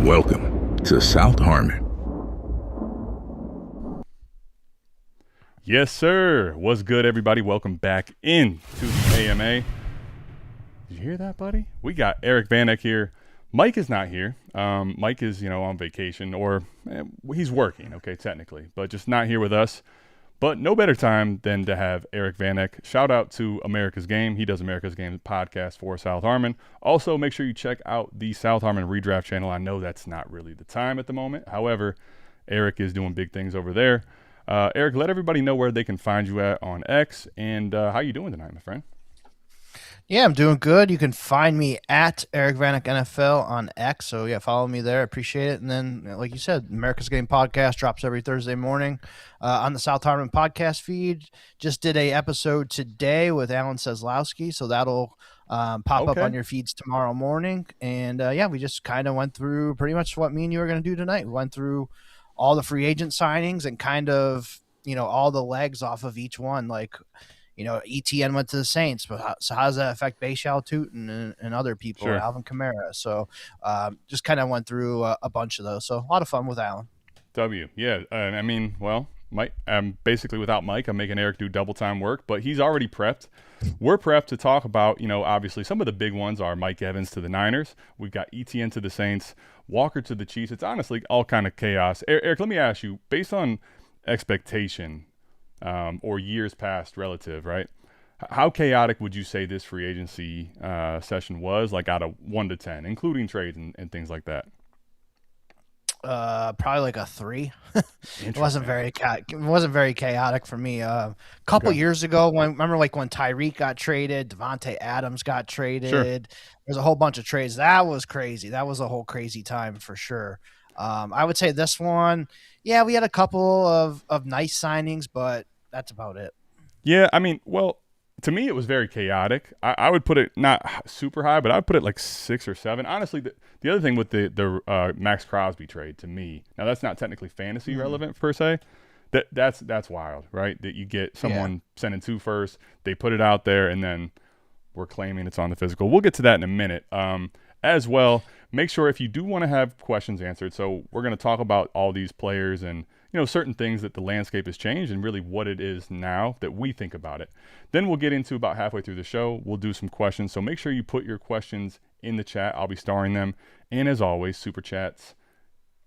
Welcome to South Harmon. Yes, sir. What's good, everybody? Welcome back in to the AMA. Did you hear that, buddy? We got Eric Vanek here. Mike is not here. Mike is, on vacation, or he's working, okay, technically, but just not here with us. But no better time than to have Eric Vanek. Shout out to America's Game. He does America's Game podcast for South Harmon. Also, make sure you check out the South Harmon Redraft channel. I know that's not really the time at the moment. However, Eric is doing big things over there. Eric, let everybody know where they can find you at on X, and how you doing tonight, my friend? Yeah, I'm doing good. You can find me at Eric Vanek NFL on X. So, yeah, follow me there. I appreciate it. And then, like you said, America's Game podcast drops every Thursday morning on the South Harmon podcast feed. Just did a episode today with Alan Seslowski, so that'll pop up on your feeds tomorrow morning. And, we just kind of went through pretty much what me and you are going to do tonight. We went through all the free agent signings and kind of, all the legs off of each one, like – Etienne went to the Saints, but so how does that affect Bhayshul, Tuten, and other people, sure. Alvin Kamara? So just kind of went through a bunch of those. So a lot of fun with Alan. Mike, basically without Mike, I'm making Eric do double time work, but he's already prepped. We're prepped to talk about, obviously some of the big ones are Mike Evans to the Niners. We've got Etienne to the Saints, Walker to the Chiefs. It's honestly all kind of chaos. Eric, let me ask you, based on expectation, or years past relative, right? How chaotic would you say this free agency session was, like out of 1 to 10, including trades and things like that? Probably like a 3. It wasn't very chaotic for me. A couple years ago, remember when Tyreek got traded, Devontae Adams got traded. Sure. There's a whole bunch of trades. That was crazy. That was a whole crazy time for sure. I would say this one, yeah, we had a couple of nice signings, but that's about it. Yeah, to me, it was very chaotic. I would put it not super high, but I would put it like 6 or 7. Honestly, the other thing with the Max Crosby trade, to me, now that's not technically fantasy relevant per se. That's wild, right? That you get someone sending 2 first, they put it out there, and then we're claiming it's on the physical. We'll get to that in a minute. As well, make sure if you do want to have questions answered, so we're going to talk about all these players and certain things that the landscape has changed and really what it is now that we think about it. Then we'll get into about halfway through the show. We'll do some questions. So make sure you put your questions in the chat. I'll be starring them. And as always, super chats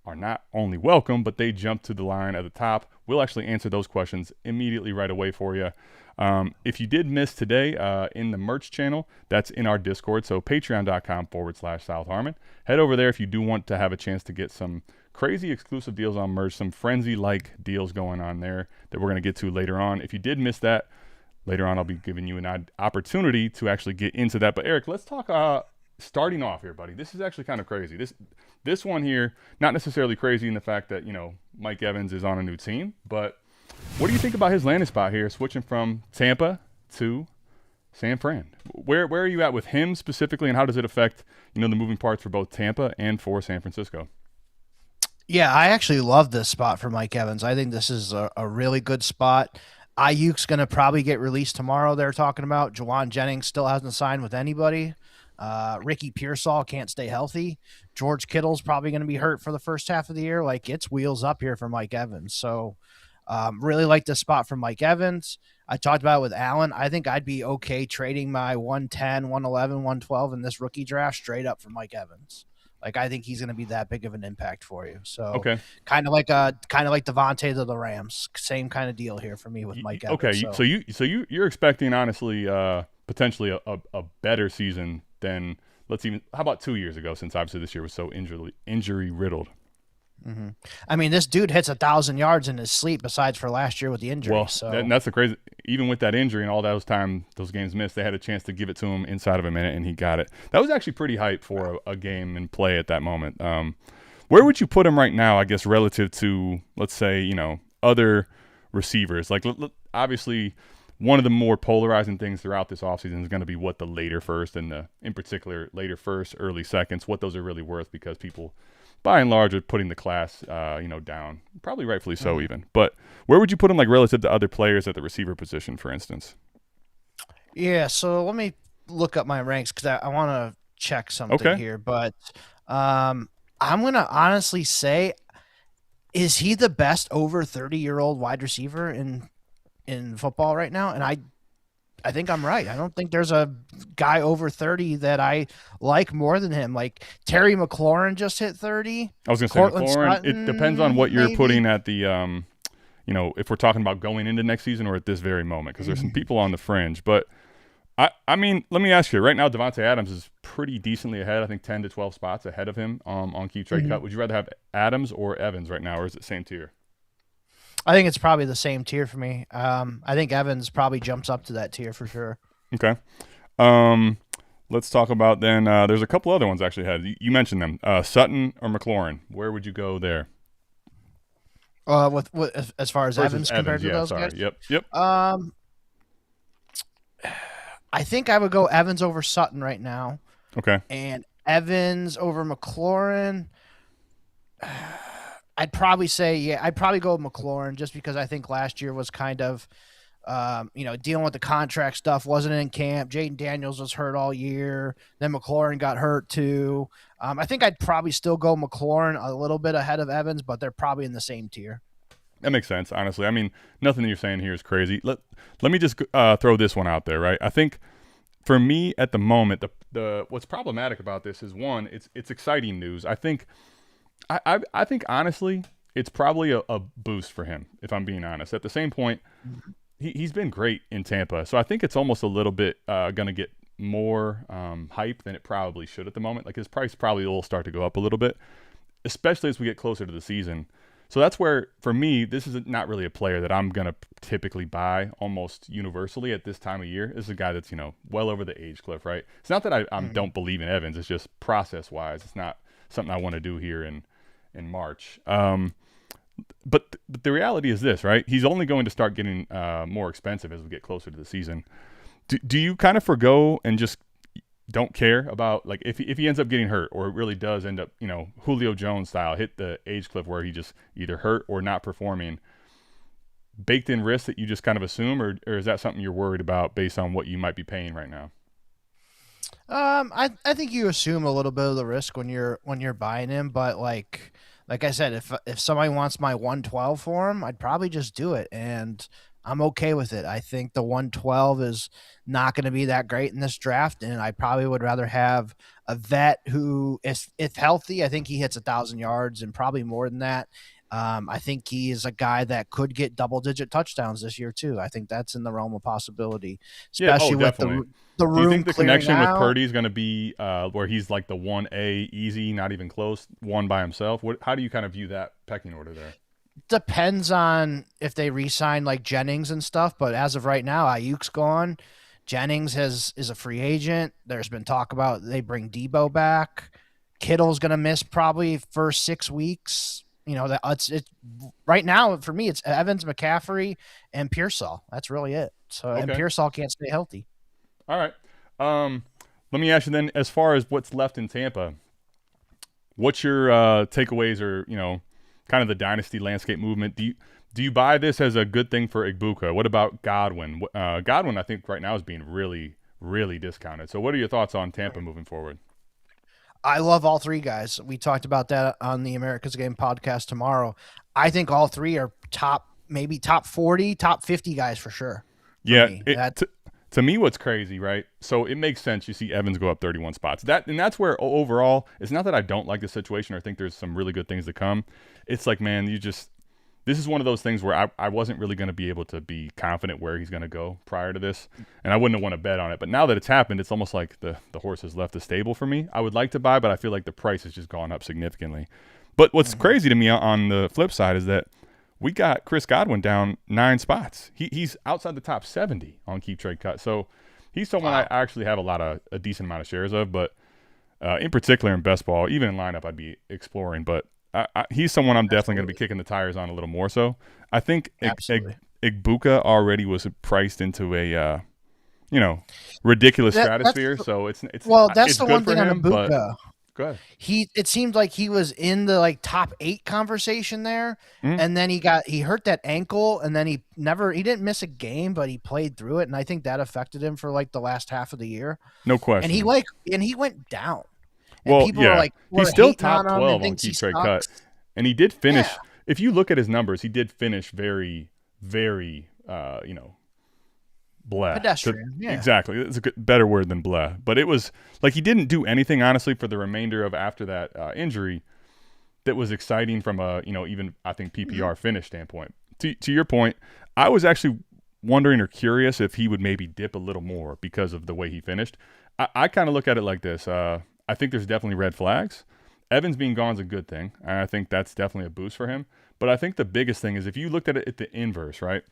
are not only welcome, but they jump to the line at the top. We'll actually answer those questions immediately right away for you. If you did miss today in the merch channel, that's in our Discord. So patreon.com/South Harmon. Head over there if you do want to have a chance to get some crazy exclusive deals on merch, some frenzy-like deals going on there that we're going to get to later on. If you did miss that, later on I'll be giving you an opportunity to actually get into that. But Eric, let's talk starting off here, buddy. This is actually kind of crazy. This one here, not necessarily crazy in the fact that, Mike Evans is on a new team, but what do you think about his landing spot here, switching from Tampa to San Fran? Where are you at with him specifically, and how does it affect, the moving parts for both Tampa and for San Francisco? Yeah, I actually love this spot for Mike Evans. I think this is a really good spot. Ayuk's going to probably get released tomorrow, they're talking about. Jawan Jennings still hasn't signed with anybody. Ricky Pearsall can't stay healthy. George Kittle's probably going to be hurt for the first half of the year. Like, it's wheels up here for Mike Evans. So really like this spot for Mike Evans. I talked about it with Alan. I think I'd be okay trading my 110, 111, 112 in this rookie draft straight up for Mike Evans. Like, I think he's going to be that big of an impact for you. So kind of like Devontae to the Rams, same kind of deal here for me with Mike Evans. Okay, so you're expecting honestly potentially a better season than how about 2 years ago, since obviously this year was so injury riddled. Mm-hmm. This dude hits 1,000 yards in his sleep besides for last year with the injury. Well, so that's the crazy. Even with that injury and all those games missed, they had a chance to give it to him inside of a minute, and he got it. That was actually pretty hype for a game and play at that moment. Where would you put him right now, I guess, relative to, let's say, other receivers? Like, obviously, one of the more polarizing things throughout this offseason is going to be what the later first and in particular later first, early seconds, what those are really worth, because people – by and large, are putting the class, down, probably rightfully so even. But where would you put him, like, relative to other players at the receiver position, for instance? Yeah, so let me look up my ranks because I want to check something here. But I'm going to honestly say, is he the best over 30-year-old wide receiver in football right now? And I think I'm right. I don't think there's a guy over 30 that I like more than him. Like Terry McLaurin just hit 30. I was going to say McLaurin. It depends on what you're putting at the, if we're talking about going into next season or at this very moment, because there's some people on the fringe. But, I mean, let me ask you. Right now, Davante Adams is pretty decently ahead. I think 10 to 12 spots ahead of him on Keep Trade Cut. Would you rather have Adams or Evans right now, or is it same tier? I think it's probably the same tier for me. I think Evans probably jumps up to that tier for sure. Okay. Let's talk about then. There's a couple other ones actually ahead. You mentioned them. Sutton or McLaurin. Where would you go there? With as far as Versus Evans compared to those guys? Yep. I think I would go Evans over Sutton right now. Okay. And Evans over McLaurin. I'd probably say, I'd probably go with McLaurin just because I think last year was kind of, dealing with the contract stuff, wasn't in camp. Jaden Daniels was hurt all year. Then McLaurin got hurt too. I think I'd probably still go McLaurin a little bit ahead of Evans, but they're probably in the same tier. That makes sense, honestly. I mean, nothing that you're saying here is crazy. Let me just throw this one out there, right? I think for me at the moment, the what's problematic about this is, one, it's exciting news. I think honestly, it's probably a boost for him, if I'm being honest. At the same point, he's been great in Tampa, so I think it's almost a little bit going to get more hype than it probably should at the moment. Like his price probably will start to go up a little bit, especially as we get closer to the season. So that's where, for me, this is not really a player that I'm going to typically buy almost universally at this time of year. This is a guy that's, well over the age cliff, right? It's not that I don't believe in Evans. It's just process-wise. It's not something I want to do here in March. But the reality is this, right? He's only going to start getting more expensive as we get closer to the season. Do you kind of forgo and just don't care about, like, if he ends up getting hurt, or it really does end up, Julio Jones style, hit the age cliff where he just either hurt or not performing, baked in risk that you just kind of assume, or is that something you're worried about based on what you might be paying right now? I think you assume a little bit of the risk when you're buying him, but like I said, if somebody wants my 112 for him, I'd probably just do it, and I'm okay with it. I think the 112 is not going to be that great in this draft, and I probably would rather have a vet who, if healthy, I think he hits 1,000 yards and probably more than that. I think he is a guy that could get double-digit touchdowns this year too. I think that's in the realm of possibility, especially with the room. Do you think the connection out with Purdy is going to be where he's like the 1A, easy, not even close, one by himself? How do you kind of view that pecking order there? Depends on if they re-sign like Jennings and stuff, but as of right now, Ayuk's gone. Jennings is a free agent. There's been talk about they bring Debo back. Kittle's going to miss probably first 6 weeks. It's right now for me. It's Evans, McCaffrey, and Pearsall. That's really it. So okay. And Pearsall can't stay healthy. All right. Let me ask you then, as far as what's left in Tampa, what's your takeaways or kind of the dynasty landscape movement? Do you buy this as a good thing for Igbuka? What about Godwin? Godwin, I think right now is being really, really discounted. So what are your thoughts on Tampa moving forward? I love all three guys. We talked about that on the America's Game podcast tomorrow. I think all three are maybe top 40, top 50 guys for sure. To me, what's crazy, right? So it makes sense. You see Evans go up 31 spots. That's where overall, it's not that I don't like the situation or think there's some really good things to come. It's like, man, this is one of those things where I wasn't really going to be able to be confident where he's going to go prior to this, and I wouldn't have want to bet on it. But now that it's happened, it's almost like the horse has left the stable for me. I would like to buy, but I feel like the price has just gone up significantly. But what's crazy to me on the flip side is that we got Chris Godwin down 9 spots. He's outside the top 70 on Keep Trade Cut. So he's someone I actually have a decent amount of shares of, but in particular in best ball, even in lineup, I'd be exploring. But he's someone I'm definitely going to be kicking the tires on a little more so. I think Igbuka already was priced into a ridiculous stratosphere. So it's that's it's the good one for thing on him, Igbuka. but go ahead. It seemed like he was in the top 8 conversation there, and then he hurt that ankle, and then he didn't miss a game, but he played through it, and I think that affected him for the last half of the year. No question. And he went down. And Well, people are yeah, like, he's we're still hating top on him 12 and on thinks he keep trade cut, sucks. and he did finish. Yeah. If you look at his numbers, he did finish very, very, bleh. Pedestrian, yeah. Exactly. It's a better word than bleh. But it was like he didn't do anything, honestly, for the remainder of after that injury that was exciting from a, even I think PPR finish standpoint. To your point, I was actually wondering or curious if he would maybe dip a little more because of the way he finished. I kind of look at it like this. I think there's definitely red flags. Evans being gone is a good thing, and I think that's definitely a boost for him. But I think the biggest thing is if you looked at it at the inverse, right?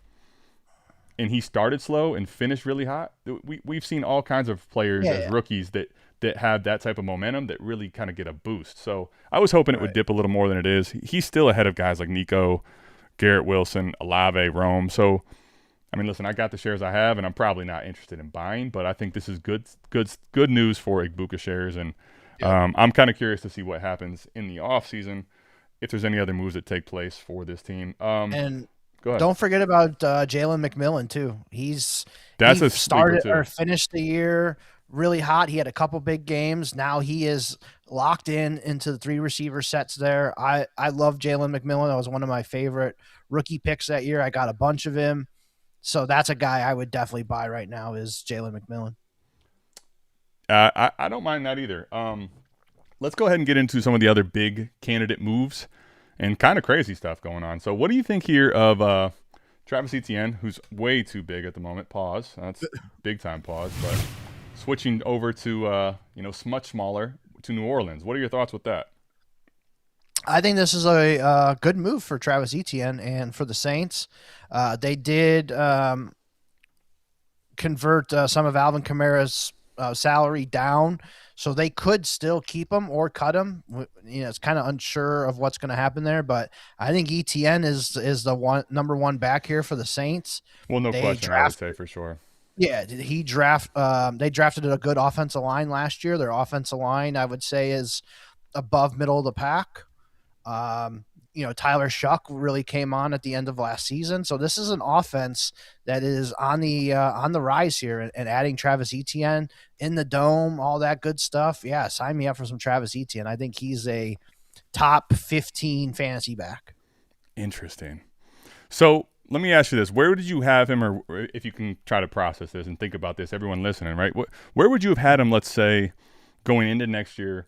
And he started slow and finished really hot. We've seen all kinds of players as rookies that have that type of momentum that really kind of get a boost. So I was hoping it would dip a little more than it is. He's still ahead of guys like Nico, Garrett Wilson, Olave, Rome. So, I mean, listen, I got the shares I have, and I'm probably not interested in buying, but I think this is good news for Igbuka shares. And I'm kind of curious to see what happens in the offseason, if there's any other moves that take place for this team. And go ahead. Don't forget about Jalen McMillan too. He started or finished the year really hot. He had a couple big games. Now he is locked into the 3 receiver sets there. I love Jalen McMillan. That was one of my favorite rookie picks that year. I got a bunch of him. So that's a guy I would definitely buy right now is Jalen McMillan. I don't mind that either. Let's go ahead and get into some of the other big candidate moves and kind of crazy stuff going on. So what do you think here of Travis Etienne, who's way too big at the moment? Pause. That's big time pause. But switching over to much smaller to New Orleans. What are your thoughts with that? I think this is a good move for Travis Etienne and for the Saints. They did convert some of Alvin Kamara's salary down, so they could still keep him or cut him. It's kind of unsure of what's going to happen there, but I think Etienne is the number one back here for the Saints. Well, no question, I would say for sure. Yeah, they drafted a good offensive line last year. Their offensive line, I would say, is above middle of the pack. Tyler Shuck really came on at the end of last season. So this is an offense that is on the rise here, and adding Travis Etienne in the dome, all that good stuff. Yeah, sign me up for some Travis Etienne. I think he's a top 15 fantasy back. Interesting. So let me ask you this. Where did you have him, or if you can try to process this and think about this, everyone listening, right? Where would you have had him, let's say, going into next year?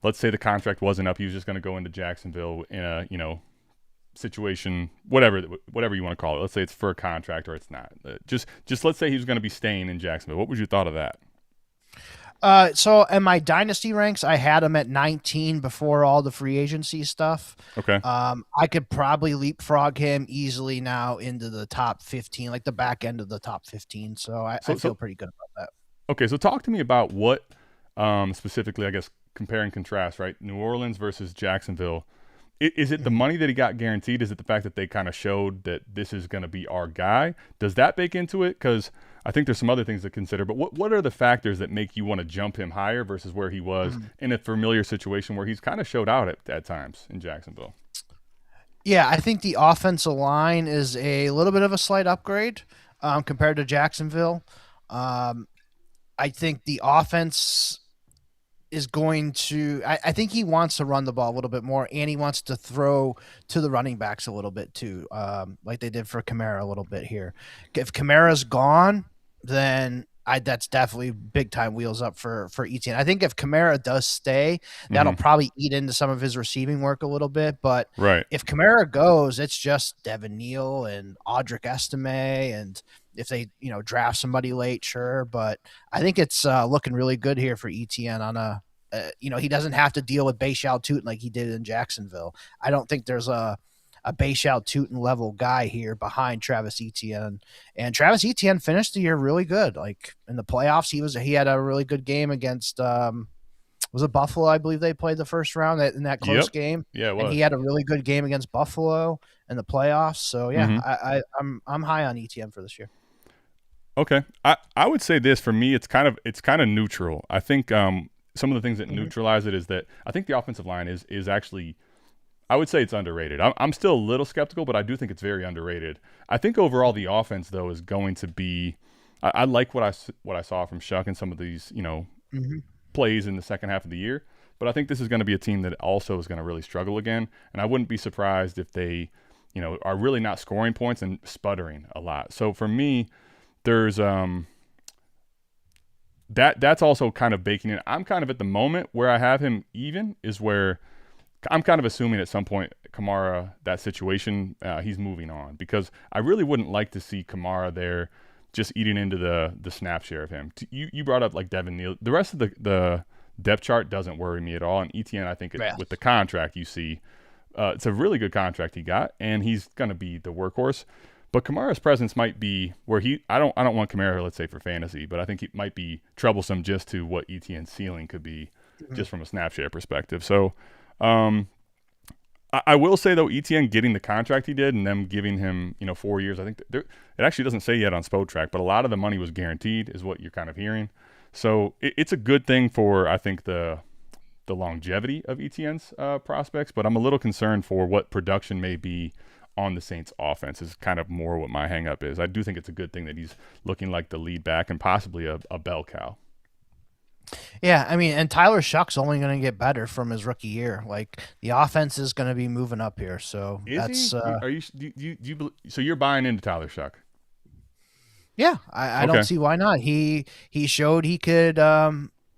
Let's say the contract wasn't up. He was just going to go into Jacksonville in a, situation, whatever you want to call it. Let's say it's for a contract or it's not. Just let's say he was going to be staying in Jacksonville. What would you thought of that? So in my dynasty ranks, I had him at 19 before all the free agency stuff. Okay. I could probably leapfrog him easily now into the top 15, like the back end of the top 15. So I feel pretty good about that. Okay. So talk to me about what specifically, I guess, compare and contrast, right? New Orleans versus Jacksonville. Is it the money that he got guaranteed? Is it the fact that they kind of showed that this is going to be our guy? Does that bake into it? Because I think there's some other things to consider. But what are the factors that make you want to jump him higher versus where he was in a familiar situation where he's kind of showed out at times in Jacksonville? Yeah, I think the offensive line is a little bit of a slight upgrade compared to Jacksonville. I think the offense is going to I think he wants to run the ball a little bit more, and he wants to throw to the running backs a little bit too, like they did for Kamara a little bit here. If Kamara's gone, then that's definitely big time wheels up for Etienne. I think if Kamara does stay, that'll probably eat into some of his receiving work a little bit. But if Kamara goes, it's just Devin Neal and Audric Estime, and if they draft somebody late, sure. But I think it's looking really good here for Etienne on a he doesn't have to deal with Bhayshul Tuten like he did in Jacksonville. I don't think there's a Bhayshul Tuten level guy here behind Travis Etienne. And Travis Etienne finished the year really good. Like in the playoffs, he had a really good game against was it Buffalo? I believe they played the first round in that close game. Yeah, it was. And he had a really good game against Buffalo in the playoffs. So yeah, I'm high on Etienne for this year. Okay, I would say this for me. It's kind of neutral. I think some of the things that neutralize it is that I think the offensive line is actually, I would say it's underrated. I'm still a little skeptical, but I do think it's very underrated. I think overall the offense though is going to be. I like what I saw from Shuck and some of these plays in the second half of the year. But I think this is going to be a team that also is going to really struggle again. And I wouldn't be surprised if they, are really not scoring points and sputtering a lot. So for me, there's that's also kind of baking in. I'm kind of at the moment where I have him even is where I'm kind of assuming at some point Kamara, that situation, he's moving on, because I really wouldn't like to see Kamara there just eating into the snap share of him. You brought up like Devin Neal. The rest of the depth chart doesn't worry me at all. And Etienne, I think with the contract you see, it's a really good contract he got, and he's going to be the workhorse. But Kamara's presence might be where I don't want Kamara, let's say, for fantasy, but I think he might be troublesome just to what Etienne's ceiling could be, just from a snap share perspective. So I will say, though, Etienne getting the contract he did and them giving him 4 years, I think it actually doesn't say yet on Spotrac, but a lot of the money was guaranteed is what you're kind of hearing. So it's a good thing for, I think, the longevity of Etienne's prospects, but I'm a little concerned for what production may be on the Saints offense is kind of more what my hang up is. I do think it's a good thing that he's looking like the lead back and possibly a bell cow. Yeah, I mean, and Tyler Shuck's only going to get better from his rookie year. Like, the offense is going to be moving up here, so is he? Are you? So you're buying into Tyler Shuck? Yeah, I don't see why not. He showed he could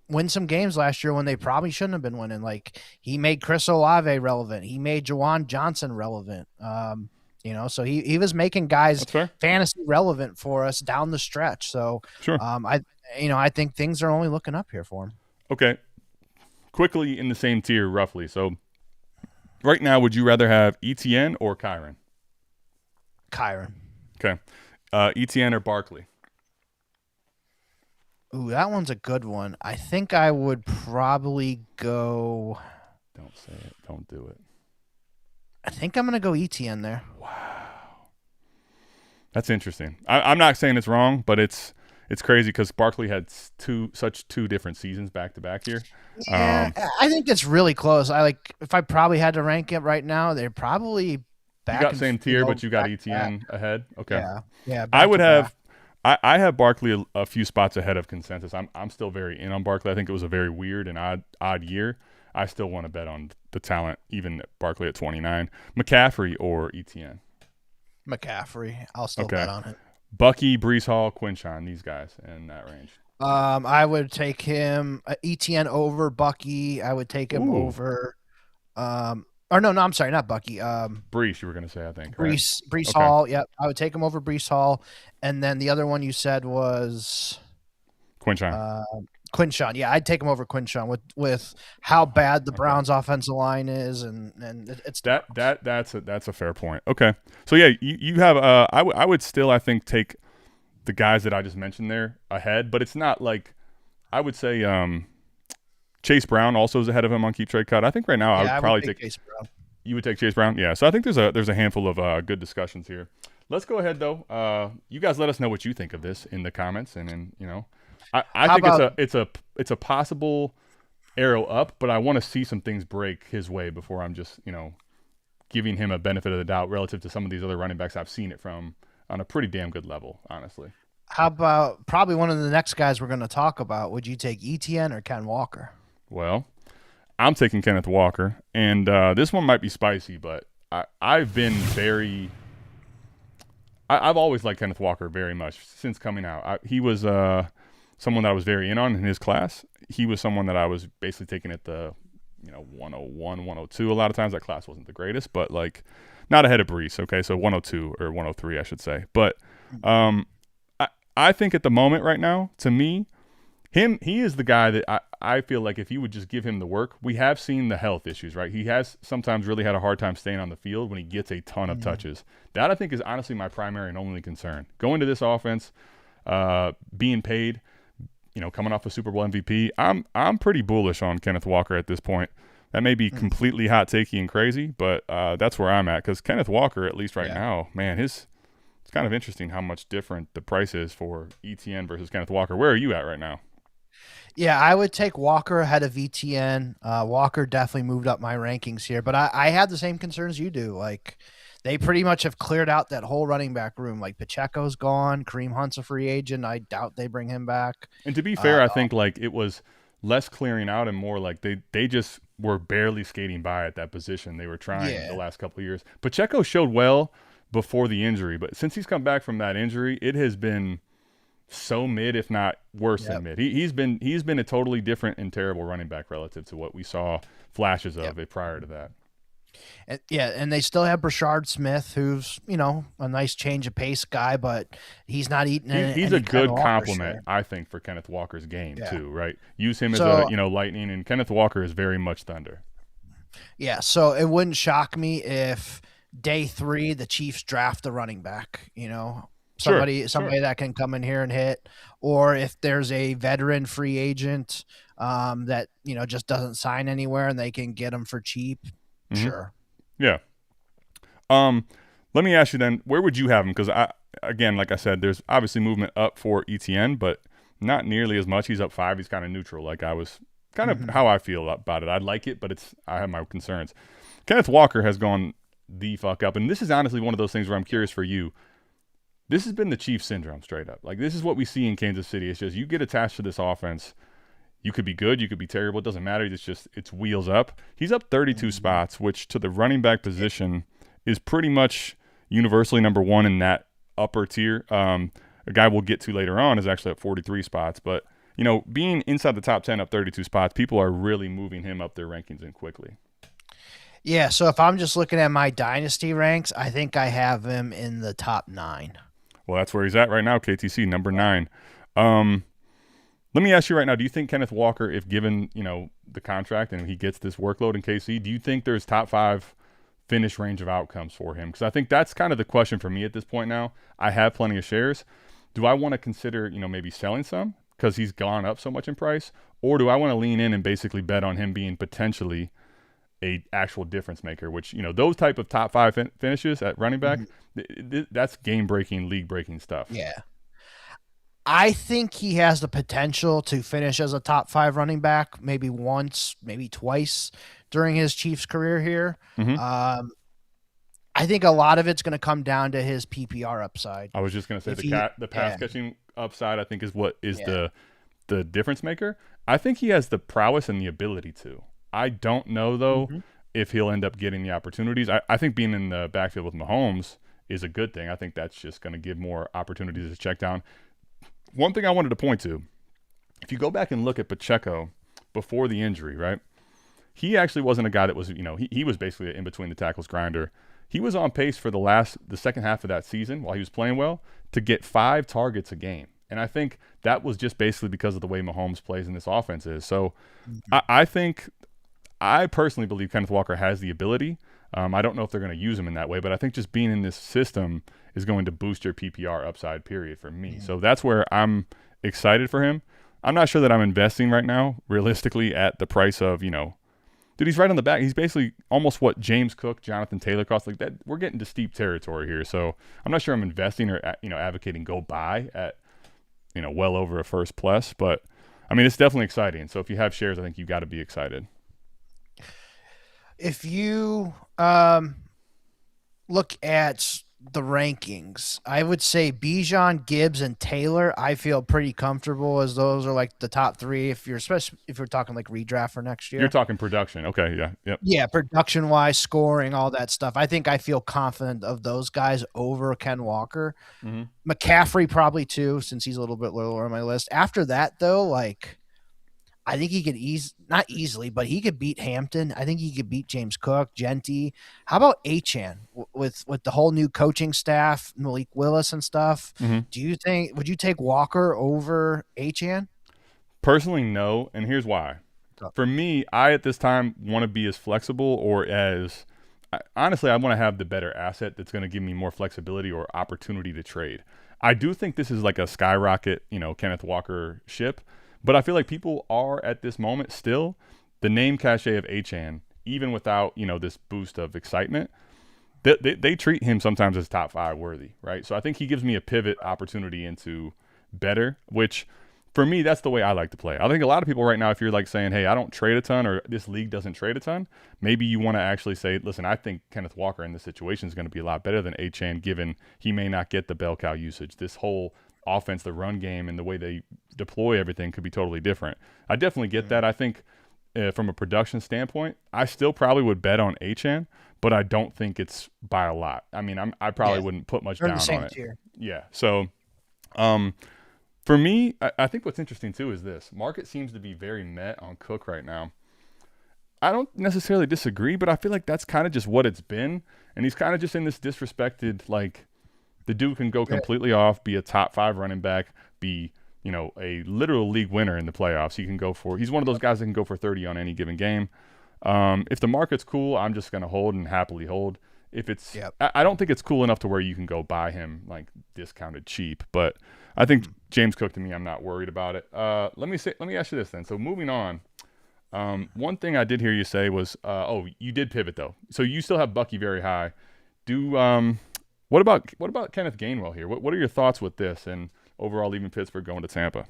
win some games last year when they probably shouldn't have been winning. Like, he made Chris Olave relevant. He made Juwan Johnson relevant. So he was making guys fantasy relevant for us down the stretch. So sure. I think things are only looking up here for him. Okay. Quickly in the same tier, roughly. So right now, would you rather have Etienne or Kyren? Kyren. Okay. Etienne or Barkley? Ooh, that one's a good one. I think I would probably go. Don't say it. Don't do it. I think I'm going to go Etienne there. Wow. That's interesting. I'm not saying it's wrong, but it's crazy because Barkley had such two different seasons back to back here. Yeah, I think it's really close. If I probably had to rank it right now, they're probably back. You got same tier, but you got Etienne ahead. Okay. Yeah. I would have. I have Barkley a few spots ahead of consensus. I'm still very in on Barkley. I think it was a very weird and odd year. I still want to bet on the talent, even Barkley at 29. McCaffrey or Etienne? McCaffrey. I'll still bet on it. Bucky, Brees Hall, Quinshon, these guys in that range. I would take him Etienne over Bucky. I would take him over. I'm sorry, not Bucky. Brees, you were going to say, I think. Brees Hall. Yep, I would take him over Brees Hall, and then the other one you said was Quinshon. Quinshon, yeah, I'd take him over Quinshon with how bad the Browns' offensive line is, and it's that's a fair point. Okay, so yeah, you have I would still, I think, take the guys that I just mentioned there ahead, but it's not like I would say Chase Brown also is ahead of him on Keep Trade Cut. I think right now I would probably take Chase Brown. You would take Chase Brown, yeah. So I think there's a handful of good discussions here. Let's go ahead though. You guys let us know what you think of this in the comments, and then I think it's a possible arrow up, but I want to see some things break his way before I'm just giving him a benefit of the doubt relative to some of these other running backs I've seen it from on a pretty damn good level, honestly. How about probably one of the next guys we're going to talk about? Would you take Etienne or Ken Walker? Well, I'm taking Kenneth Walker, and this one might be spicy, but I've been I've always liked Kenneth Walker very much since coming out. He was someone that I was very in on in his class. He was someone that I was basically taking at the 101, 102. A lot of times that class wasn't the greatest, but not ahead of Brees. Okay, so 102 or 103, I should say. But I think at the moment right now, to me, he is the guy that I feel like if you would just give him the work, we have seen the health issues, right? He has sometimes really had a hard time staying on the field when he gets a ton of touches. That I think is honestly my primary and only concern. Going to this offense, being paid, coming off a Super Bowl MVP, I'm pretty bullish on Kenneth Walker at this point. That may be completely hot takey and crazy, but that's where I'm at, because Kenneth Walker, at least right now, man, it's kind of interesting how much different the price is for Etienne versus Kenneth Walker. Where are you at right now? Yeah, I would take Walker ahead of Etienne. Walker definitely moved up my rankings here, but I had the same concerns you do. They pretty much have cleared out that whole running back room. Pacheco's gone. Kareem Hunt's a free agent. I doubt they bring him back. And to be fair, I think it was less clearing out and more like they just were barely skating by at that position. They were trying the last couple of years. Pacheco showed well before the injury, but since he's come back from that injury, it has been so mid, if not worse than mid. He's been a totally different and terrible running back relative to what we saw flashes of it prior to that. And they still have Brashard Smith, who's, a nice change of pace guy, but he's not eating He's a good complement, I think, for Kenneth Walker's game too, right? Use him as lightning, and Kenneth Walker is very much thunder. Yeah, so it wouldn't shock me if day 3 the Chiefs draft a running back, somebody that can come in here and hit, or if there's a veteran free agent that just doesn't sign anywhere and they can get him for cheap. Sure. Yeah. Let me ask you then, where would you have him? Because again, like I said, there's obviously movement up for Etienne, but not nearly as much. He's up 5. He's kind of neutral. Like I was kind of how I feel about it. I like it, but I have my concerns. Kenneth Walker has gone the fuck up, and this is honestly one of those things where I'm curious for you. This has been the Chiefs syndrome straight up. Like this is what we see in Kansas City. It's just you get attached to this offense. You could be good, you could be terrible. It doesn't matter. It's wheels up. He's up 32 spots, which to the running back position is pretty much universally number 1 in that upper tier. A guy we'll get to later on is actually at 43 spots. But, being inside the top 10 up 32 spots, people are really moving him up their rankings and quickly. Yeah, so if I'm just looking at my Dynasty ranks, I think I have him in the top 9. Well, that's where he's at right now, KTC, number 9. Let me ask you right now, do you think Kenneth Walker, if given, the contract and he gets this workload in KC, do you think there's top 5 finish range of outcomes for him? Because I think that's kind of the question for me at this point now. I have plenty of shares. Do I want to consider, maybe selling some because he's gone up so much in price? Or do I want to lean in and basically bet on him being potentially a actual difference maker, which, those type of top 5 finishes at running back, that's game-breaking, league-breaking stuff. Yeah. I think he has the potential to finish as a top 5 running back, maybe once, maybe twice during his Chiefs career here. I think a lot of it's going to come down to his PPR upside. I was just going to say the pass catching upside, I think, is what is the difference maker. I think he has the prowess and the ability to. I don't know, though, if he'll end up getting the opportunities. I think being in the backfield with Mahomes is a good thing. I think that's just going to give more opportunities to check down. One thing I wanted to point to, if you go back and look at Pacheco before the injury, right, he actually wasn't a guy that was, he was basically an in-between the tackles grinder. He was on pace for the second half of that season while he was playing well to get 5 targets a game. And I think that was just basically because of the way Mahomes plays in this offense is. So I personally believe Kenneth Walker has the ability. I don't know if they're going to use him in that way, but I think just being in this system is going to boost your PPR upside, period, for me. So that's where I'm excited for him. I'm not sure that I'm investing right now, realistically, at the price of, dude, he's right on the back. He's basically almost what James Cook, Jonathan Taylor cost. Like that, we're getting to steep territory here. So I'm not sure I'm investing or, advocating go buy at, well over a first plus. But, I mean, it's definitely exciting. So if you have shares, I think you've got to be excited. If you look at the rankings, I would say Bijan, Gibbs, and Taylor, I feel pretty comfortable as those are like the top 3 especially if you're talking like redraft for next year. You're talking production. Okay, yeah. Yep. Yeah, production-wise, scoring, all that stuff. I think I feel confident of those guys over Ken Walker. McCaffrey probably too, since he's a little bit lower on my list. After that, though, I think he could not easily, but he could beat Hampton. I think he could beat James Cook, Genty. How about Achane with the whole new coaching staff, Malik Willis and stuff? Would you take Walker over Achane? Personally, no, and here's why. For me, I at this time want to be as flexible or as honestly, I want to have the better asset that's going to give me more flexibility or opportunity to trade. I do think this is like a skyrocket, Kenneth Walker ship. But I feel like people are at this moment still the name cachet of Achane, even without, this boost of excitement, they treat him sometimes as top 5 worthy, right? So I think he gives me a pivot opportunity into better, which for me, that's the way I like to play. I think a lot of people right now, if you're like saying, hey, I don't trade a ton or this league doesn't trade a ton, maybe you want to actually say, listen, I think Kenneth Walker in this situation is going to be a lot better than Achane, given he may not get the bell cow usage. This whole offense, the run game, and the way they deploy everything could be totally different. I definitely get that. I think from a production standpoint, I still probably would bet on Achane, but I don't think it's by a lot. I mean, I probably wouldn't put much down on it. Tier. Yeah. So for me, I think what's interesting too is this. Market seems to be very met on Cook right now. I don't necessarily disagree, but I feel like that's kind of just what it's been. And he's kind of just in this disrespected, like, the dude can go completely off, be a top 5 running back, be, a literal league winner in the playoffs. He's one of those guys that can go for 30 on any given game. If the market's cool, I'm just going to hold and happily hold. If it's, I don't think it's cool enough to where you can go buy him like discounted cheap, but I think James Cook, to me, I'm not worried about it. Let me ask you this then. So moving on. One thing I did hear you say was, you did pivot though. So you still have Bucky very high. What about Kenneth Gainwell here? What are your thoughts with this and overall leaving Pittsburgh going to Tampa?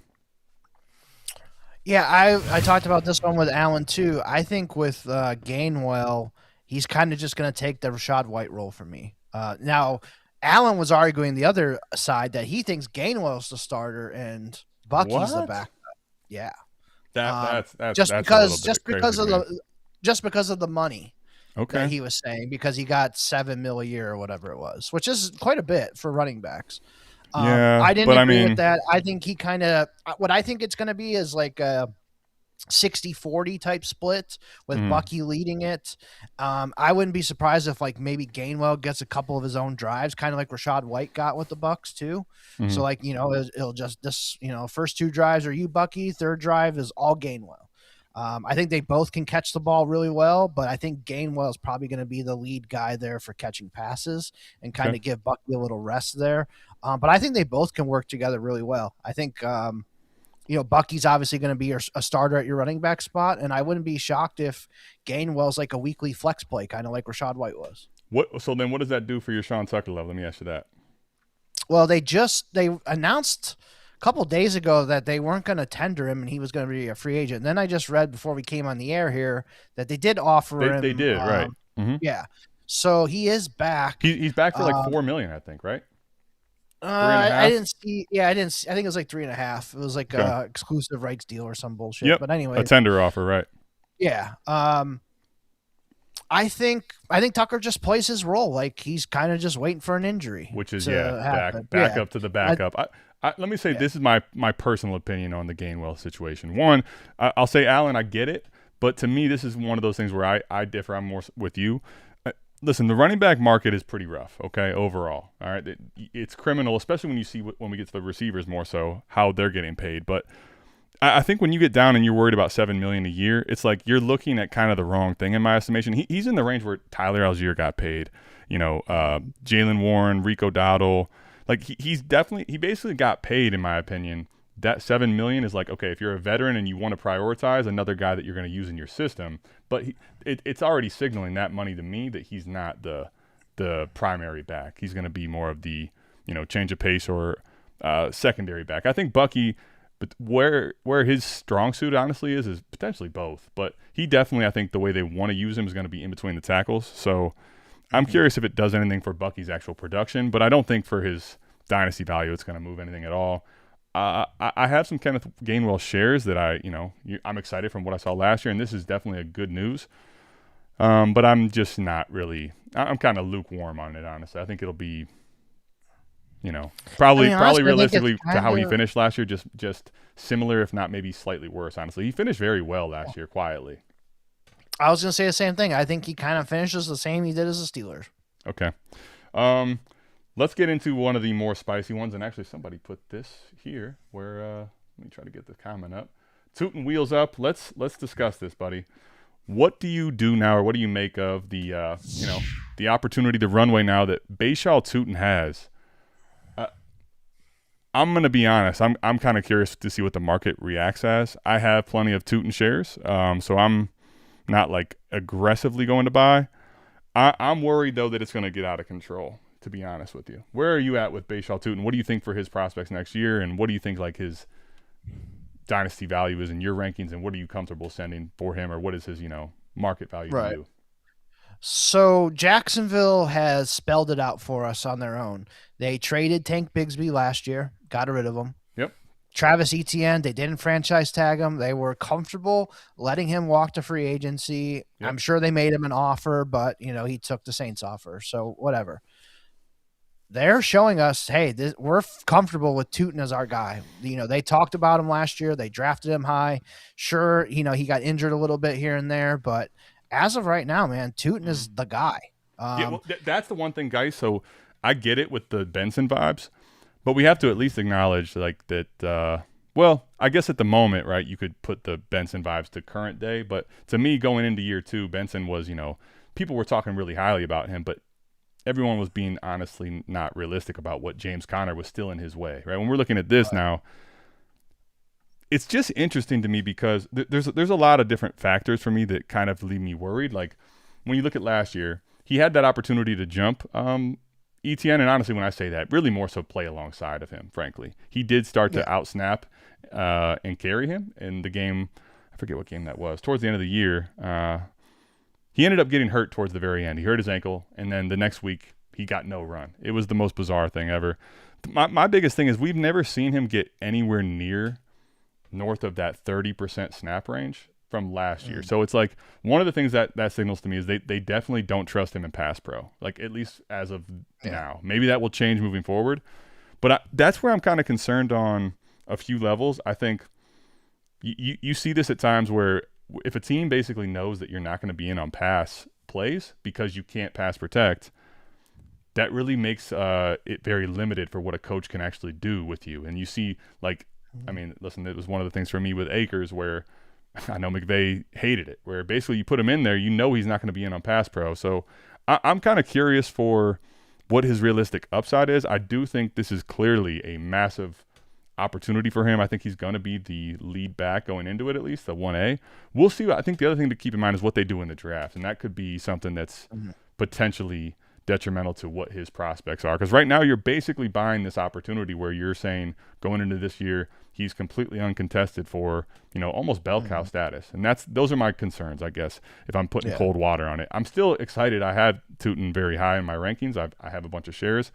Yeah, I talked about this one with Allen too. I think with Gainwell, he's kind of just going to take the Rachaad White role for me. Now, Allen was arguing the other side that he thinks Gainwell's the starter and Bucky's the backup. Yeah. That's just because of the money that he was saying, because he got $7 million a year or whatever it was, which is quite a bit for running backs. I didn't agree with that. I think he kind of what I think it's going to be is like a 60-40 type split with Bucky leading it. I wouldn't be surprised if like maybe Gainwell gets a couple of his own drives, kind of like Rachaad White got with the Bucks too. So like, it'll just first 2 drives are you Bucky, third drive is all Gainwell. I think they both can catch the ball really well, but I think Gainwell is probably going to be the lead guy there for catching passes and kind of give Bucky a little rest there. But I think they both can work together really well. I think Bucky's obviously going to be a starter at your running back spot, and I wouldn't be shocked if Gainwell's like a weekly flex play, kind of like Rachaad White was. So then what does that do for your Sean Tucker level? Let me ask you that. Well, they announced a couple days ago that they weren't going to tender him and he was going to be a free agent. And then I just read before we came on the air here that they did offer him. They did, right. Yeah. So he is back. He's back for like $4 million, I think, right? I didn't see. Yeah, I didn't see, I think it was like 3.5. It was like a exclusive rights deal or some bullshit. Yep. But anyway, a tender offer, right? Yeah. I think Tucker just plays his role. Like he's kind of just waiting for an injury, which is back up to the backup. Let me say this is my personal opinion on the Gainwell situation. One, I'll say Allen, I get it, but to me this is one of those things where I differ. I'm more with you. Listen, the running back market is pretty rough, okay, overall. All right, it's criminal, especially when you see when we get to the receivers more so how they're getting paid. But I think when you get down and you're worried about $7 million a year, it's like you're looking at kind of the wrong thing in my estimation. He's in the range where Tyler Algier got paid, Jalen Warren, Rico Dowdle. Like he basically got paid, in my opinion. That $7 million is like, okay, if you're a veteran and you want to prioritize another guy that you're going to use in your system, but it's already signaling that money to me that he's not the primary back. He's going to be more of the change of pace or secondary back. I think Bucky, but where his strong suit honestly is potentially both. But he definitely, I think the way they want to use him is going to be in between the tackles. So I'm curious if it does anything for Bucky's actual production, but I don't think for his dynasty value it's going to move anything at all. I have some Kenneth Gainwell shares that I'm excited from what I saw last year, and this is definitely a good news. But I'm just not really. I'm kind of lukewarm on it, honestly. I think it'll be, probably realistically to how he finished last year, just similar, if not maybe slightly worse. Honestly, he finished very well last year, quietly. I was going to say the same thing. I think he kind of finishes the same he did as the Steelers. Okay. Let's get into one of the more spicy ones. And actually, somebody put this here where let me try to get the comment up. Tuten wheels up. Let's discuss this, buddy. What do you do now, or what do you make of the the opportunity, the runway now that Bhayshul Tuten has? I'm gonna be honest. I'm kind of curious to see what the market reacts as. I have plenty of Tuten shares, so I'm not like aggressively going to buy. I'm worried though that it's going to get out of control, to be honest with you. Where are you at with Bhayshul Tuten? What do you think for his prospects next year, and what do you think like his dynasty value is in your rankings, and what are you comfortable sending for him, or what is his market value to you? So Jacksonville has spelled it out for us on their own. They traded Tank Bigsby last year, got rid of him. Yep. Travis Etienne, they didn't franchise tag him. They were comfortable letting him walk to free agency. Yep. I'm sure they made him an offer, but he took the Saints offer. So whatever. They're showing us, hey, we're comfortable with Tuten as our guy. They talked about him last year. They drafted him high. Sure, he got injured a little bit here and there, but as of right now, man, Tuten is the guy. That's the one thing, guys. So I get it with the Benson vibes, but we have to at least acknowledge like that. Well, I guess at the moment, right, you could put the Benson vibes to current day, but to me, going into year 2, Benson was, people were talking really highly about him, but everyone was being honestly not realistic about what James Conner was still in his way, right? When we're looking at this now, it's just interesting to me because there's a lot of different factors for me that kind of leave me worried. Like when you look at last year, he had that opportunity to jump Etienne, and honestly, when I say that, really more so play alongside of him, frankly. He did start to out-snap and carry him in the game. I forget what game that was. Towards the end of the year, he ended up getting hurt towards the very end. He hurt his ankle, and then the next week he got no run. It was the most bizarre thing ever. My biggest thing is we've never seen him get anywhere near north of that 30% snap range from last year. So it's like one of the things that signals to me is they definitely don't trust him in pass pro, like at least as of now. Maybe that will change moving forward. But that's where I'm kind of concerned on a few levels. I think you see this at times where if a team basically knows that you're not going to be in on pass plays because you can't pass protect, that really makes it very limited for what a coach can actually do with you. And you see, like, I mean, listen, it was one of the things for me with Akers where I know McVay hated it, where basically you put him in there, he's not going to be in on pass pro. So I'm kind of curious for what his realistic upside is. I do think this is clearly a massive opportunity for him. I think he's going to be the lead back going into it, at least the 1A. We'll see. I think the other thing to keep in mind is what they do in the draft, and that could be something that's potentially detrimental to what his prospects are. Because right now you're basically buying this opportunity where you're saying going into this year he's completely uncontested for almost bell cow status, and those are my concerns, I guess, if I'm putting cold water on it. I'm still excited. I had Tuten very high in my rankings. I have a bunch of shares.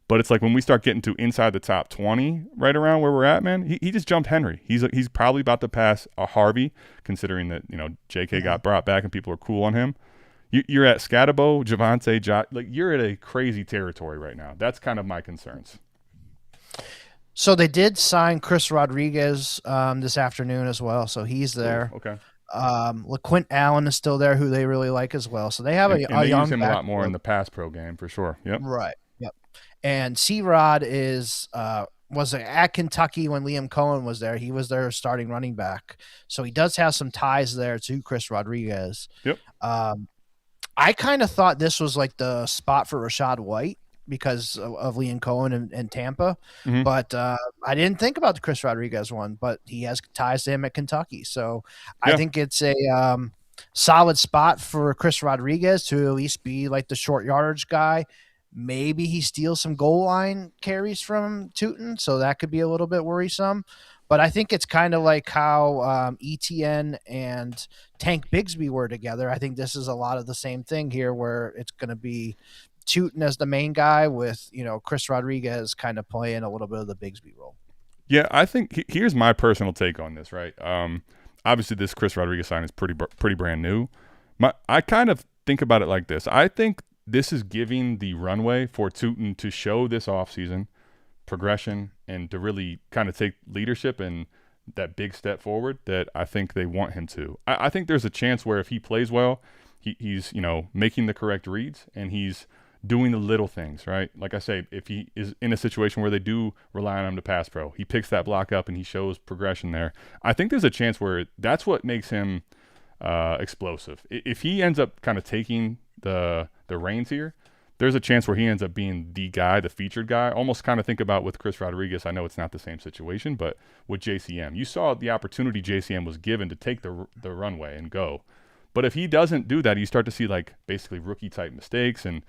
But it's like when we start getting to inside the top 20, right around where we're at, man, he just jumped Henry. He's probably about to pass a Harvey, considering that JK got brought back and people are cool on him. You're at Scatabo, Javonte, like you're at a crazy territory right now. That's kind of my concerns. So they did sign Chris Rodriguez this afternoon as well, so he's there. Ooh, okay. LaQuint Allen is still there, who they really like as well. So they have and they young use him a lot more backfield in the pass pro game for sure. Yep. Right. Yep. And C-Rod was at Kentucky when Liam Cohen was there. He was their starting running back. So he does have some ties there to Chris Rodriguez. Yep. I kind of thought this was like the spot for Rashad White because of Liam Cohen and Tampa. But I didn't think about the Chris Rodriguez one, but he has ties to him at Kentucky. So I think it's a solid spot for Chris Rodriguez to at least be like the short yardage guy. Maybe he steals some goal line carries from Tuten, so that could be a little bit worrisome. But I think it's kind of like how Etienne and Tank Bigsby were together. I think this is a lot of the same thing here where it's going to be Tuten as the main guy with, Chris Rodriguez kind of playing a little bit of the Bigsby role. Yeah, I think here's my personal take on this, right? Obviously, this Chris Rodriguez sign is pretty brand new. I kind of think about it like this. I think this is giving the runway for Tuten to show this offseason progression and to really kind of take leadership and that big step forward that I think they want him to. I think there's a chance where if he plays well, he's making the correct reads and he's doing the little things, right? Like I say, if he is in a situation where they do rely on him to pass pro, he picks that block up and he shows progression there. I think there's a chance where that's what makes him explosive. If he ends up kind of taking the reins here, there's a chance where he ends up being the guy, the featured guy. Almost kind of think about with Chris Rodriguez. I know it's not the same situation, but with JCM, you saw the opportunity JCM was given to take the runway and go. But if he doesn't do that, you start to see like basically rookie type mistakes and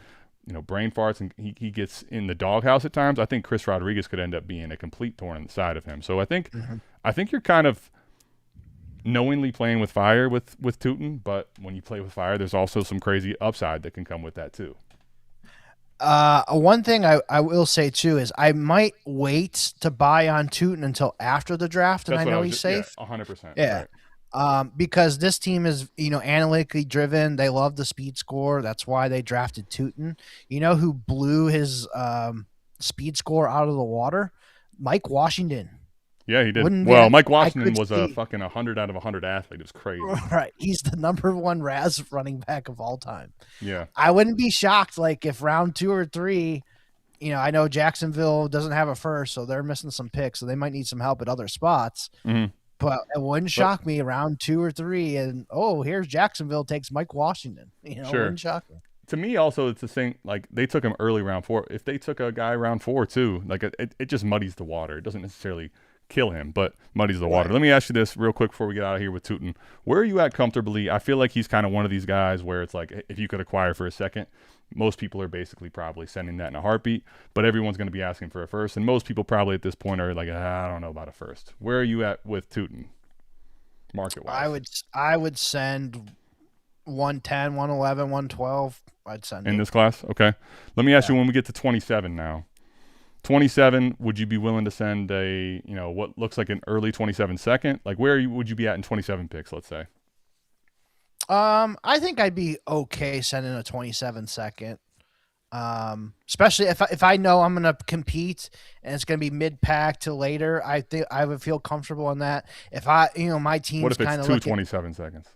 brain farts, and he gets in the doghouse at times. I think Chris Rodriguez could end up being a complete thorn in the side of him. So I think you're kind of knowingly playing with fire with Tuten, but when you play with fire, there's also some crazy upside that can come with that too. One thing I will say too is I might wait to buy on Tuten until after the draft, and That's I what I know was he's just, yeah, safe. 100%. Yeah. Right. Because this team is, analytically driven. They love the speed score. That's why they drafted Tuten. You know who blew his speed score out of the water? Mike Washington. Yeah, he did. Wouldn't be. Well, Mike I Washington could was a see. fucking 100 out of 100 athlete. It was crazy. Right. He's the number one RAS running back of all time. Yeah. I wouldn't be shocked, like, if round 2 or 3, I know Jacksonville doesn't have a first, so they're missing some picks, so they might need some help at other spots. Mm-hmm. But it wouldn't shock me around 2 or 3, and here's Jacksonville takes Mike Washington. It Sure. wouldn't shock me. To me, also, it's the thing. Like, they took him early round 4. If they took a guy round 4 too, like, it just muddies the water. It doesn't necessarily kill him, but muddies the water. Right. Let me ask you this real quick before we get out of here with Tuten. Where are you at comfortably? I feel like he's kind of one of these guys where it's like, if you could acquire for a second, most people are basically probably sending that in a heartbeat, but everyone's going to be asking for a first, and most people probably at this point are like, I don't know about a first. Where are you at with Tuten, market-wise? I would send 110, 111, 112. I'd send In it. this class? Okay. Let me ask you when we get to 27 now. 27, would you be willing to send a, what looks like an early 27 second? Like, would you be at in 27 picks, let's say? I think I'd be okay sending a 27 second. Especially if I know I'm gonna compete and it's gonna be mid pack to later, I think I would feel comfortable in that. If my team's What if kind it's of 27 seconds?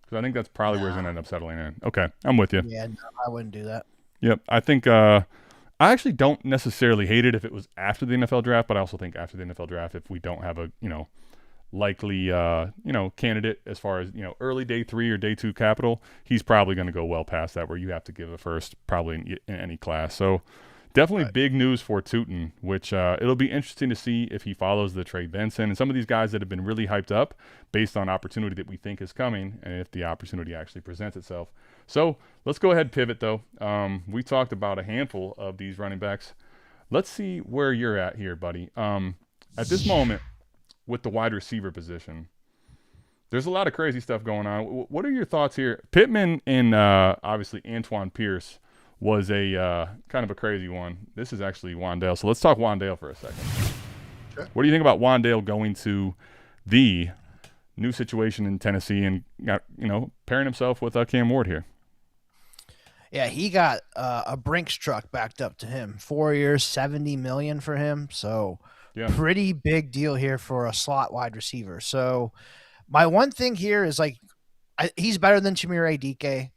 Because I think that's probably where he's going to end up settling in. Okay, I'm with you. Yeah, no, I wouldn't do that. Yep, I think I actually don't necessarily hate it if it was after the NFL draft, but I also think after the NFL draft, if we don't have a likely candidate as far as early day 3 or day 2 capital, he's probably going to go well past that, where you have to give a first probably in any class. So definitely Right. big news for Tuten, which it'll be interesting to see if he follows the Trey Benson and some of these guys that have been really hyped up based on opportunity that we think is coming, and if the opportunity actually presents itself. So let's go ahead and pivot, though. We talked about a handful of these running backs. Let's see where you're at here, buddy. At this moment, with the wide receiver position, there's a lot of crazy stuff going on. What are your thoughts here? Pittman and obviously Antoine Pierce was a kind of a crazy one. This is actually Wan'Dale. So let's talk Wan'Dale for a second. Sure. What do you think about Wan'Dale going to the new situation in Tennessee and pairing himself with Cam Ward here? Yeah, he got a Brinks truck backed up to him. 4 years, $70 million for him. So Yeah. pretty big deal here for a slot wide receiver. So my one thing here is he's better than Chimere DK,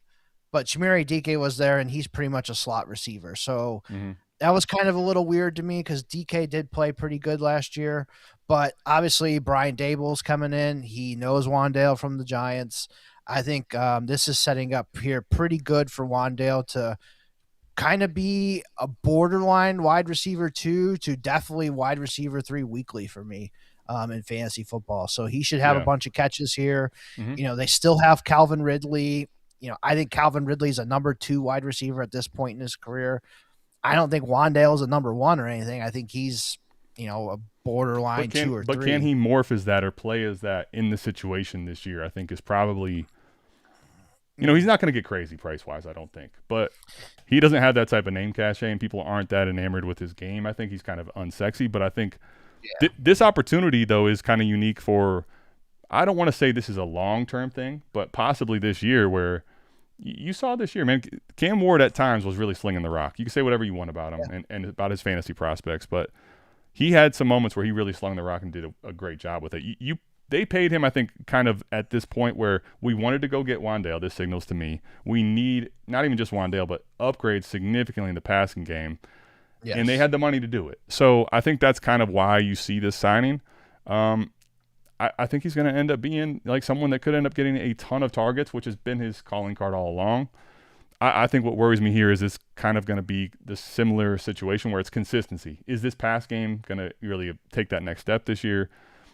but Chimere DK was there and he's pretty much a slot receiver. So that was kind of a little weird to me because DK did play pretty good last year, but obviously Brian Dable's coming in. He knows Wan'Dale from the Giants. I think this is setting up here pretty good for Wan'Dale to kind of be a borderline wide receiver 2 to definitely wide receiver 3 weekly for me in fantasy football. So he should have a bunch of catches here. They still have Calvin Ridley. I think Calvin Ridley is a number 2 wide receiver at this point in his career. I don't think Wan'Dale is a number 1 or anything. I think he's, a borderline 2 or 3. But can he morph as that or play as that in the situation this year? I think is probably, he's not going to get crazy price-wise, I don't think. But he doesn't have that type of name cachet, and people aren't that enamored with his game. I think he's kind of unsexy. But I think this opportunity, though, is kind of unique for – I don't want to say this is a long-term thing, but possibly this year where you saw this year, man, Cam Ward at times was really slinging the rock. You can say whatever you want about him and about his fantasy prospects, but he had some moments where he really slung the rock and did a great job with it. They paid him, I think, kind of at this point where we wanted to go get Wan'Dale. This signals to me we need not even just Wan'Dale, but upgrade significantly in the passing game. Yes. And they had the money to do it. So I think that's kind of why you see this signing. I think he's going to end up being like someone that could end up getting a ton of targets, which has been his calling card all along. I think what worries me here is it's kind of going to be the similar situation where it's consistency. Is this pass game going to really take that next step this year?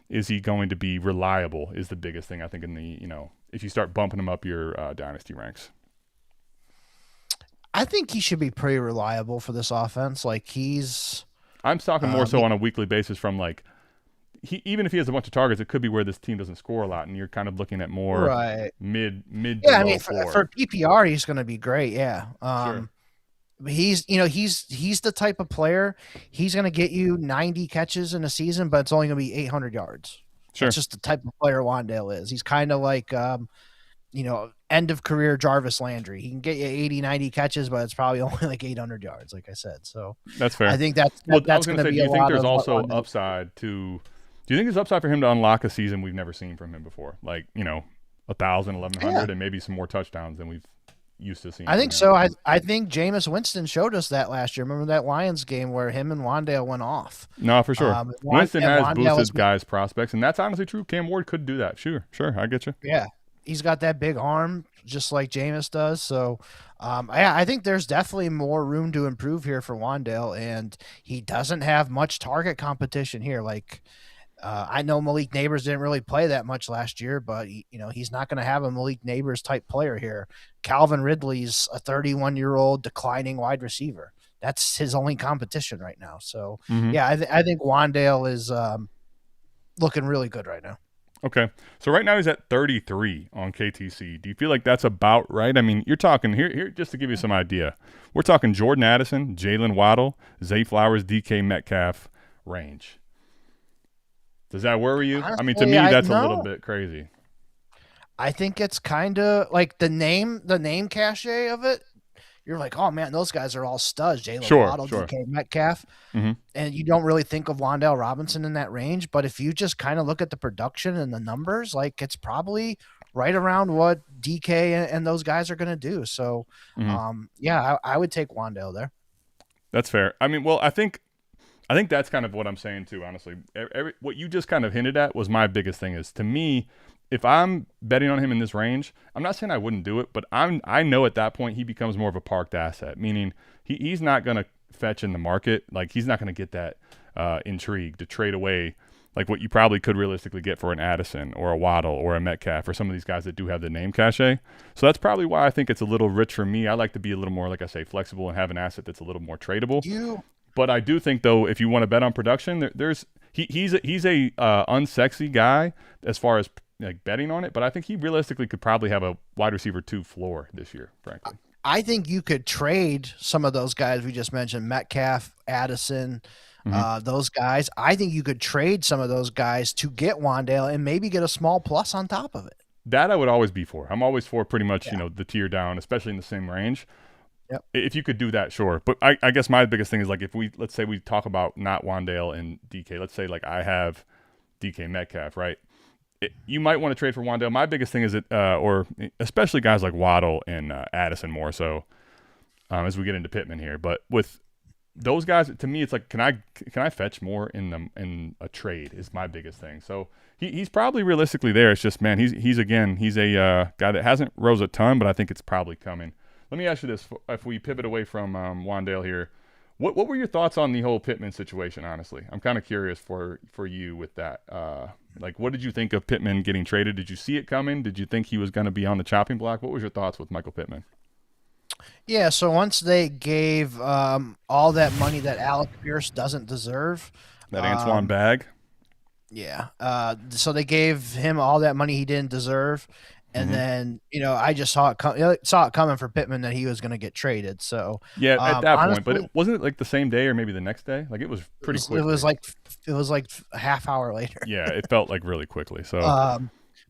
Is he going to be reliable is the biggest thing, I think, in the, if you start bumping him up your dynasty ranks. I think he should be pretty reliable for this offense. I'm talking more so on a weekly basis from even if he has a bunch of targets, it could be where this team doesn't score a lot, and you're kind of looking at more mid. Yeah, to low for PPR, he's going to be great. Yeah. Sure. he's the type of player, he's going to get you 90 catches in a season, but it's only going to be 800 yards. Sure. That's just the type of player Wan'Dale is. He's kind of like, end of career Jarvis Landry. He can get you 80, 90 catches, but it's probably only like 800 yards, like I said. So that's fair. I think that's going to be do you think there's also upside to – do you think there's upside for him to unlock a season we've never seen from him before? Like, 1,000, 1,100, and maybe some more touchdowns than we've used to seeing. I think so. I think Jameis Winston showed us that last year. Remember that Lions game where him and Wan'Dale went off? No, for sure. Winston has boosted guys' prospects, and that's honestly true. Cam Ward could do that. Sure, I get you. Yeah. He's got that big arm just like Jameis does. So, I think there's definitely more room to improve here for Wan'Dale, and he doesn't have much target competition here. Like, I know Malik Neighbors didn't really play that much last year, but he's not going to have a Malik Neighbors type player here. Calvin Ridley's a 31-year-old declining wide receiver. That's his only competition right now. So, I think Wan'Dale is looking really good right now. Okay. So right now he's at 33 on KTC. Do you feel like that's about right? I mean, you're talking here just to give you some idea. We're talking Jordan Addison, Jalen Waddle, Zay Flowers, DK Metcalf range. Does that worry you? Honestly, I mean, to me, that's a little bit crazy. I think it's kind of like the name cachet of it. You're like, oh man, those guys are all studs. Jalen Waddle, DK Metcalf, and you don't really think of Wan'Dale Robinson in that range. But if you just kind of look at the production and the numbers, like it's probably right around what DK and those guys are going to do. So, I would take Wan'Dale there. That's fair. I mean, well, I think that's kind of what I'm saying too. Honestly, what you just kind of hinted at was my biggest thing. Is to me, if I'm betting on him in this range, I'm not saying I wouldn't do it, but I know at that point he becomes more of a parked asset, meaning he's not going to fetch in the market. Like he's not going to get that intrigue to trade away like what you probably could realistically get for an Addison or a Waddle or a Metcalf or some of these guys that do have the name cachet. So that's probably why I think it's a little rich for me. I like to be a little more, like I say, flexible and have an asset that's a little more tradable. But I do think, though, if you want to bet on production, he's a unsexy guy as far as like betting on it, but I think he realistically could probably have a wide receiver 2 floor this year, frankly. I think you could trade some of those guys we just mentioned, Metcalf, Addison, those guys. I think you could trade some of those guys to get Wan'Dale and maybe get a small plus on top of it. That I would always be for. I'm always for pretty much, the tier down, especially in the same range. Yep. If you could do that, sure. But I guess my biggest thing is like let's say we talk about not Wan'Dale and DK. Let's say like I have DK Metcalf, right? You might want to trade for Wan'Dale. My biggest thing is or especially guys like Waddle and Addison more so as we get into Pittman here. But with those guys, to me, it's like can I fetch more in a trade is my biggest thing. So he's probably realistically there. It's just man, he's a guy that hasn't rose a ton, but I think it's probably coming. Let me ask you this: if we pivot away from Wan'Dale here, what were your thoughts on the whole Pittman situation? Honestly, I'm kind of curious for you with that. Like, what did you think of Pittman getting traded? Did you see it coming? Did you think he was going to be on the chopping block? What was your thoughts with Michael Pittman? Yeah, so once they gave all that money that Alec Pierce doesn't deserve, that Antoine Bag. Yeah, so they gave him all that money he didn't deserve. And then, I just saw it coming for Pittman that he was going to get traded. So yeah, at that honestly, point, but wasn't it like the same day or maybe the next day? Like it was pretty quick. It was like a half hour later. Yeah, it felt like really quickly. So,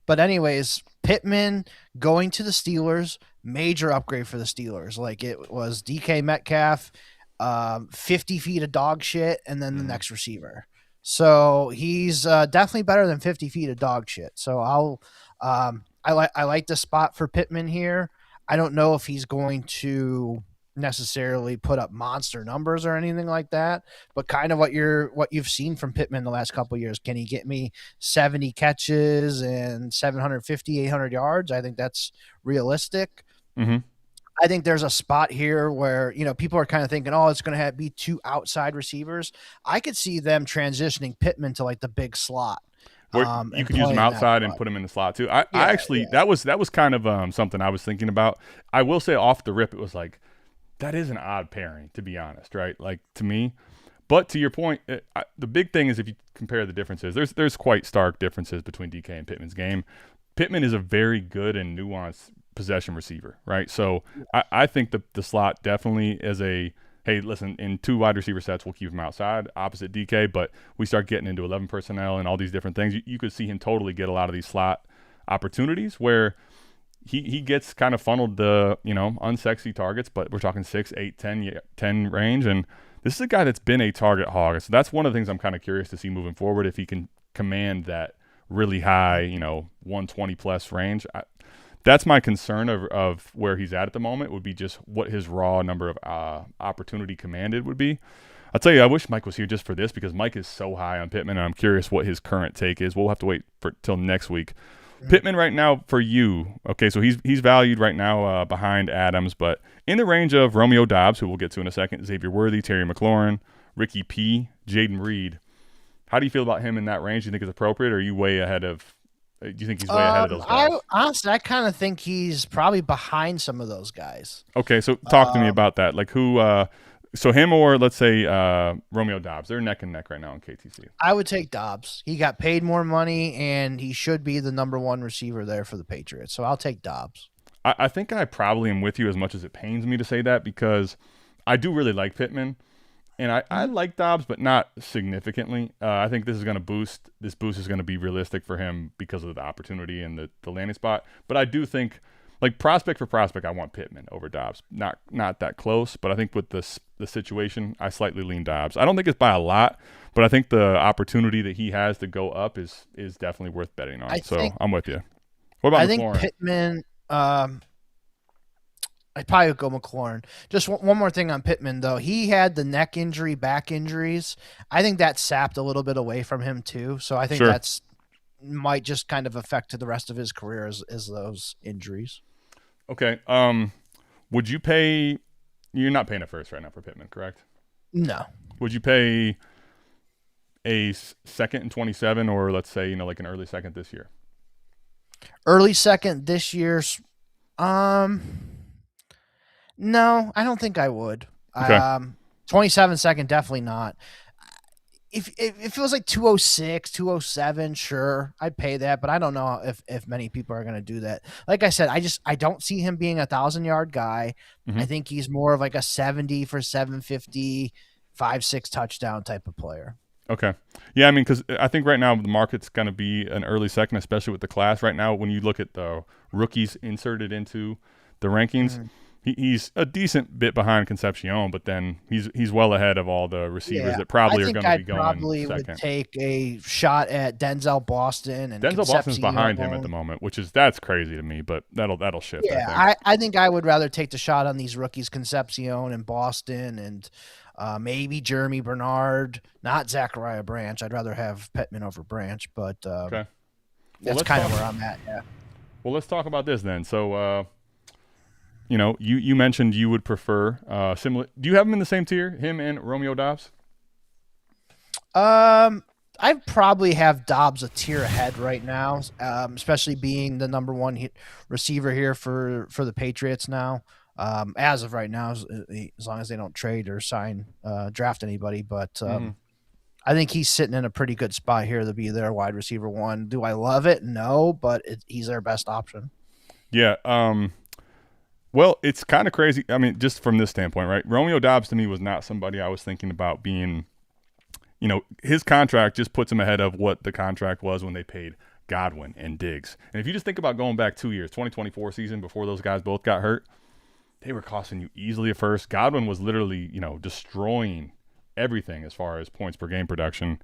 but anyways, Pittman going to the Steelers, major upgrade for the Steelers. Like it was DK Metcalf, 50 feet of dog shit, and then the next receiver. So he's definitely better than 50 feet of dog shit. So I like the spot for Pittman here. I don't know if he's going to necessarily put up monster numbers or anything like that, but kind of what you've seen from Pittman the last couple of years. Can he get me 70 catches and 750, 800 yards? I think that's realistic. I think there's a spot here where, people are kind of thinking, oh, it's going to be 2 outside receivers. I could see them transitioning Pittman to like the big slot. You could use him outside and put him in the slot too. I actually that was kind of something I was thinking about. I will say off the rip, it was like that is an odd pairing, to be honest, right? Like to me. But to your point, the big thing is if you compare the differences, there's quite stark differences between DK and Pittman's game. Pittman is a very good and nuanced possession receiver, right? So I think the slot definitely is a, hey, listen, in 2 wide receiver sets, we'll keep him outside, opposite DK, but we start getting into 11 personnel and all these different things. You could see him totally get a lot of these slot opportunities where he gets kind of funneled the, unsexy targets, but we're talking 6, 8, 10 range. And this is a guy that's been a target hog. So that's one of the things I'm kind of curious to see moving forward, if he can command that really high, 120 plus range. That's my concern of where he's at the moment, would be just what his raw number of opportunity commanded would be. I'll tell you, I wish Mike was here just for this, because Mike is so high on Pittman, and I'm curious what his current take is. We'll have to wait till next week. Pittman right now for you, okay, so he's valued right now behind Adams, but in the range of Romeo Doubs, who we'll get to in a second, Xavier Worthy, Terry McLaurin, Ricky P, Jaden Reed. How do you feel about him in that range? Do you think it's appropriate, or are you way ahead of? Do you think he's way ahead of those guys? Honestly, I kind of think he's probably behind some of those guys. Okay, so talk to me about that. Like who? So him or let's say Romeo Doubs. They're neck and neck right now in KTC. I would take Dobbs. He got paid more money, and he should be the number 1 receiver there for the Patriots. So I'll take Dobbs. I think I probably am with you, as much as it pains me to say that, because I do really like Pittman, and I like Dobbs, but not significantly. I think this is going to boost. This boost is going to be realistic for him because of the opportunity and the landing spot. But I do think, like prospect for prospect, I want Pittman over Dobbs. Not that close, but I think with the situation, I slightly lean Dobbs. I don't think it's by a lot, but I think the opportunity that he has to go up is definitely worth betting on. I'm with you. What about McLaurin? I think Pittman. I'd probably go McLaurin. Just one more thing on Pittman, though. He had the neck injury, back injuries. I think that sapped a little bit away from him too. So I think that's might just kind of affect the rest of his career as those injuries. Okay. Would you pay? You're not paying a first right now for Pittman, correct? No. Would you pay a second and 27, or let's say like an early second this year? Early second this year. No, I don't think I would. Okay. 27 second, definitely not. If it was like 206, 207, sure, I'd pay that, but I don't know if many people are going to do that. Like I said, I don't see him being a 1,000-yard guy. I think he's more of like a 70 for 750, 5-6 touchdown type of player. Okay. Yeah, I mean, because I think right now the market's going to be an early second, especially with the class. Right now, when you look at the rookies inserted into the rankings, he's a decent bit behind Concepcion, but then he's well ahead of all the receivers that probably are going to be going probably second. Would take a shot at Denzel Boston, and Denzel Boston's behind him at the moment, that's crazy to me, but that'll shift. Yeah, I think I would rather take the shot on these rookies, Concepcion and Boston, and maybe Jeremy Bernard, not Zachariah Branch. I'd rather have Pittman over Branch, but okay. That's kind of where I'm at. Yeah. Well, let's talk about this then. So. You mentioned you would prefer similar. Do you have him in the same tier, him and Romeo Doubs? I probably have Dobbs a tier ahead right now, especially being the number 1 receiver here for the Patriots now. As of right now, as long as they don't trade or draft anybody, but I think he's sitting in a pretty good spot here to be their wide receiver 1. Do I love it? No, but he's their best option. Yeah. Well, it's kind of crazy. I mean, just from this standpoint, right? Romeo Doubs to me was not somebody I was thinking about being, his contract just puts him ahead of what the contract was when they paid Godwin and Diggs. And if you just think about going back 2 years, 2024 season, before those guys both got hurt, they were costing you easily a first. Godwin was literally, destroying everything as far as points per game production.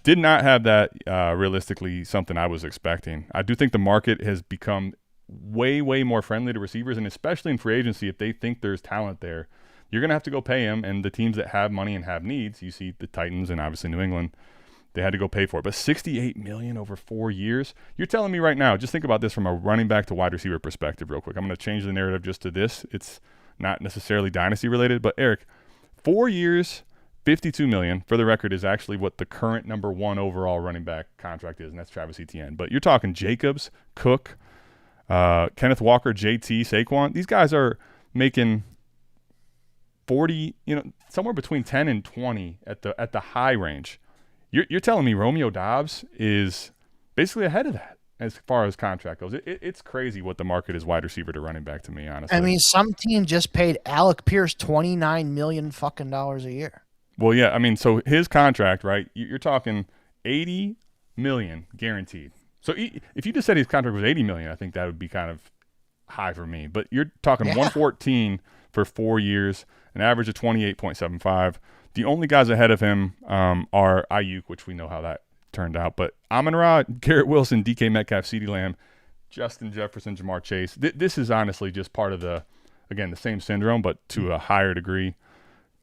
Did not have that realistically something I was expecting. I do think the market has become way more friendly to receivers, and especially in free agency, if they think there's talent there, you're gonna have to go pay him. And the teams that have money and have needs, you see the Titans and obviously New England, they had to go pay for it. But $68 million over 4 years, you're telling me right now, just think about this from a running back to wide receiver perspective real quick. I'm going to change the narrative just to this. It's not necessarily dynasty related, but Eric, 4 years, $52 million, for the record, is actually what the current number 1 overall running back contract is, and that's Travis Etienne. But you're talking Jacobs, Cook, Kenneth Walker, JT, Saquon. These guys are making 40, somewhere between 10 and 20 at the high range. You're telling me Romeo Doubs is basically ahead of that. as far as contract goes. It's crazy what the market is wide receiver to running back to me, honestly. I mean, some team just paid Alec Pierce $29 million fucking dollars a year. Well, yeah, I mean, so his contract, right? You're talking $80 million guaranteed. So if you just said his contract was $80 million, I think that would be kind of high for me. But you're talking 114 for 4 years, an average of 28.75. The only guys ahead of him are Ayuk, which we know how that turned out. But Amon-Ra, Garrett Wilson, DK Metcalf, CeeDee Lamb, Justin Jefferson, Jamar Chase. This is honestly just part of the same syndrome, but to a higher degree.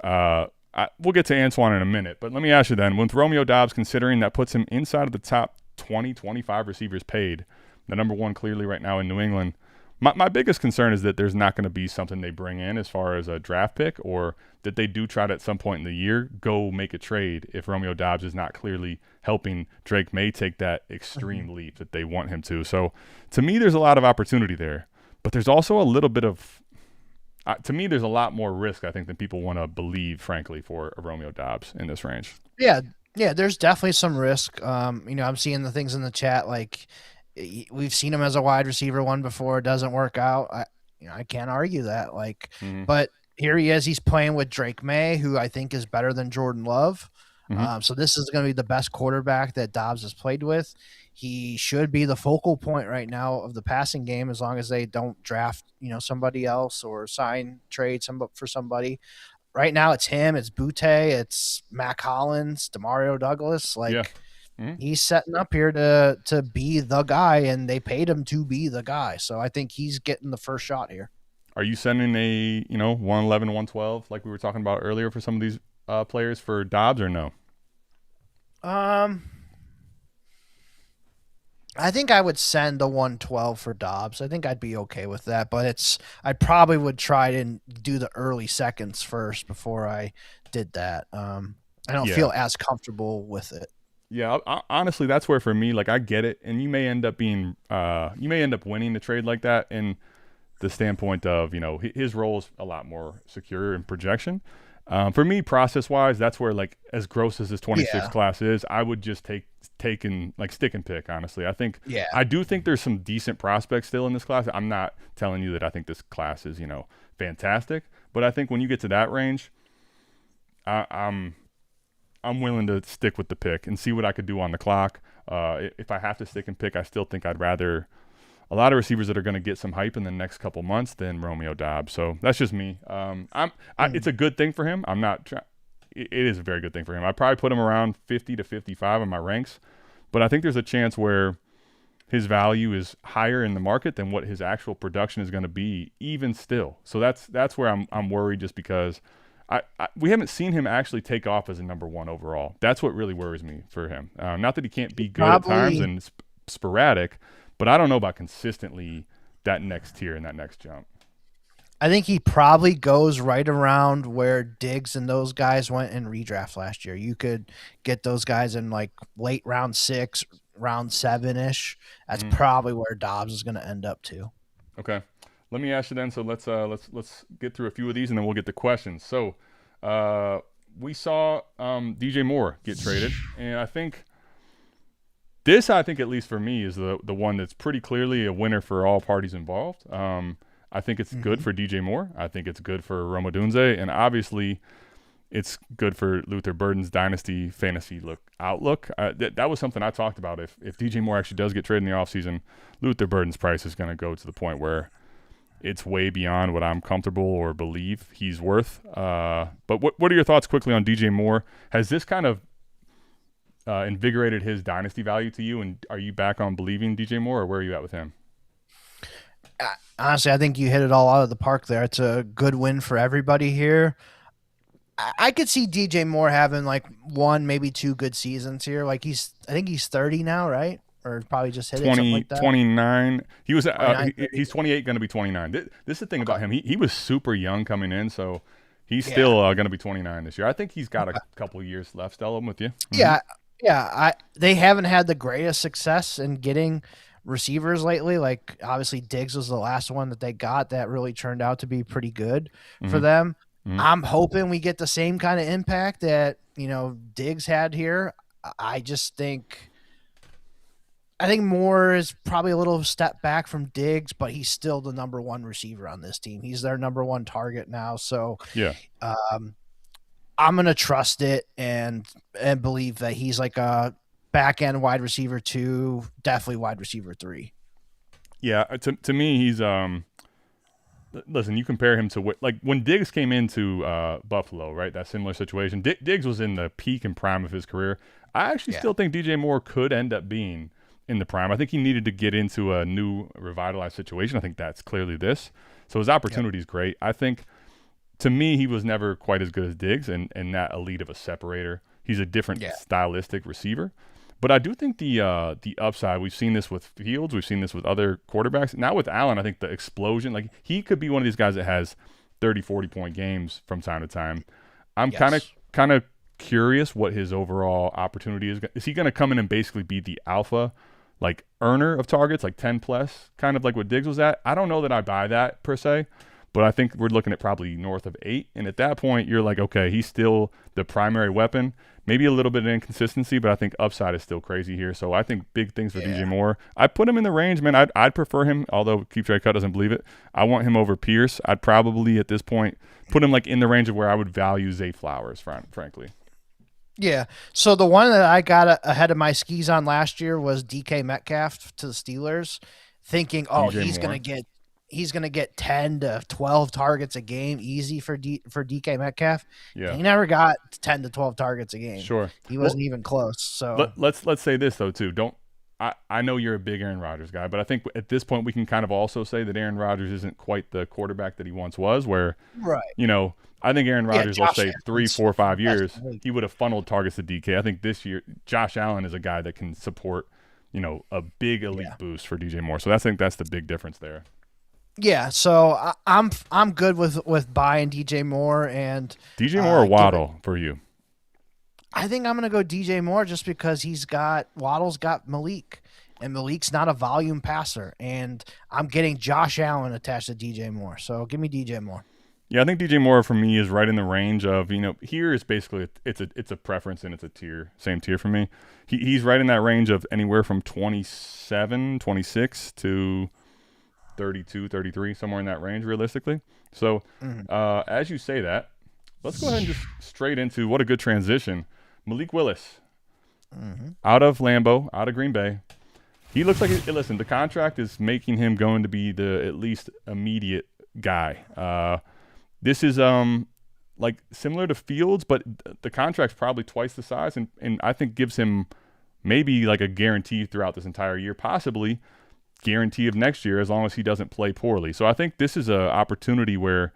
We'll get to Antoine in a minute, but let me ask you then, with Romeo Doubs, considering that puts him inside of the top 20, 25 receivers paid, the number one clearly right now in New England, my biggest concern is that there's not going to be something they bring in as far as a draft pick, or that they do try to at some point in the year go make a trade if Romeo Doubs is not clearly helping Drake May take that extreme leap that they want him to. So to me, there's a lot of opportunity there, but there's also a little bit of to me, there's a lot more risk, I think, than people want to believe, frankly, for a Romeo Doubs in this range. Yeah, there's definitely some risk. I'm seeing the things in the chat, like we've seen him as a wide receiver one before. It doesn't work out. I can't argue that. But here he is. He's playing with Drake May, who I think is better than Jordan Love. So this is going to be the best quarterback that Dobbs has played with. He should be the focal point right now of the passing game, as long as they don't draft, somebody else or trade for somebody. Right now, it's him, it's Butte, it's Mac Hollins, Demario Douglas. He's setting up here to be the guy, and they paid him to be the guy. So I think he's getting the first shot here. Are you sending a 111, 112 like we were talking about earlier for some of these players for Dobbs, or no? I think I would send the 112 for Dobbs. I think I'd be okay with that, but I probably would try to do the early seconds first before I did that. I don't feel as comfortable with it. Yeah, honestly, that's where for me, I get it, and you may end up winning the trade like that in the standpoint of his role is a lot more secure in projection. For me, process-wise, that's where as gross as this 26 class is, I would just take and stick and pick. Honestly, I do think there's some decent prospects still in this class. I'm not telling you that I think this class is fantastic, but I think when you get to that range, I'm willing to stick with the pick and see what I could do on the clock. If I have to stick and pick, I still think I'd rather a lot of receivers that are going to get some hype in the next couple months than Romeo Doubs. So that's just me. It's a good thing for him. It is a very good thing for him. I'd probably put him around 50 to 55 in my ranks, but I think there's a chance where his value is higher in the market than what his actual production is going to be even still. So that's where I'm worried, just because we haven't seen him actually take off as a number one overall. That's what really worries me for him. Not that he can't be good at times and sporadic, but I don't know about consistently that next tier and that next jump. I think he probably goes right around where Diggs and those guys went in redraft last year. You could get those guys in late round 6, round 7-ish. That's probably where Dobbs is going to end up too. Okay. Let me ask you then. So let's get through a few of these and then we'll get to questions. So we saw DJ Moore get traded, and I think at least for me, is the one that's pretty clearly a winner for all parties involved. I think it's good for DJ Moore. I think it's good for Rome Odunze, and obviously it's good for Luther Burden's dynasty fantasy outlook. That was something I talked about. If DJ Moore actually does get traded in the offseason, Luther Burden's price is going to go to the point where it's way beyond what I'm comfortable or believe he's worth. But what are your thoughts quickly on DJ Moore? Has this kind of invigorated his dynasty value to you, and are you back on believing DJ Moore, or where are you at with him? Honestly, I think you hit it all out of the park there. It's a good win for everybody here. I could see DJ Moore having one, maybe 2 good seasons here. I think he's 30 now, right? Or probably just hit 20, it, something like that. 29. He was he's 28, going to be 29. This is the thing about him. He was super young coming in, so he's still going to be 29 this year. I think he's got a couple years left still. I'm with you. Yeah. They haven't had the greatest success in getting receivers lately. Obviously Diggs was the last one that they got that really turned out to be pretty good for them. I'm hoping we get the same kind of impact that Diggs had here. I just think I think Moore is probably a little step back from Diggs, but he's still the number one receiver on this team. He's their number one target now. So Yeah. I'm gonna trust it and believe that he's like a back end wide receiver 2, definitely wide receiver 3. Yeah, to me, he's listen, you compare him to like when Diggs came into Buffalo, right? That similar situation. Diggs was in the peak and prime of his career. I actually still think DJ Moore could end up being in the prime. I think he needed to get into a new revitalized situation. I think that's clearly this. So his opportunity is great. I think to me, he was never quite as good as Diggs and that elite of a separator. He's a different stylistic receiver. But I do think the upside, we've seen this with Fields, we've seen this with other quarterbacks. Now with Allen, I think the explosion, like he could be one of these guys that has 30, 40-point games from time to time. I'm kind of curious what his overall opportunity is. Is he going to come in and basically be the alpha, like earner of targets, like 10 plus, kind of like what Diggs was at? I don't know that I buy that per se. But I think we're looking at probably north of 8. And at that point, you're like, okay, he's still the primary weapon. Maybe a little bit of inconsistency, but I think upside is still crazy here. So I think big things for DJ Moore. I put him in the range, man. I'd prefer him, although Keep Trade Cut doesn't believe it. I want him over Pierce. I'd probably, at this point, put him like in the range of where I would value Zay Flowers, frankly. Yeah. So the one that I got ahead of my skis on last year was DK Metcalf to the Steelers, thinking, he's gonna get 10 to 12 targets a game, easy for DK Metcalf. Yeah, he never got 10 to 12 targets a game. Sure, he wasn't even close. So let's say this though too. I know you're a big Aaron Rodgers guy, but I think at this point we can kind of also say that Aaron Rodgers isn't quite the quarterback that he once was. Where I think Aaron Rodgers, let's say 3, 4, 5 years, he would have funneled targets to DK. I think this year Josh Allen is a guy that can support a big elite boost for DJ Moore. So I think that's the big difference there. Yeah, so I'm good with buying DJ Moore and DJ Moore or Waddle for you. I think I'm gonna go DJ Moore just because Waddle's got Malik, and Malik's not a volume passer, and I'm getting Josh Allen attached to DJ Moore. So give me DJ Moore. Yeah, I think DJ Moore for me is right in the range of here is basically it's a preference and it's a tier, same tier for me. He's right in that range of anywhere from 27, 26 to 32, 33, somewhere in that range realistically. So as you say that, let's go ahead and just straight into what a good transition. Malik Willis out of Lambeau, out of Green Bay. He looks like, listen, the contract is making him going to be the at least immediate guy. This is like similar to Fields, but the contract's probably twice the size and I think gives him maybe like a guarantee throughout this entire year, possibly guarantee of next year as long as he doesn't play poorly. So I think this is an opportunity where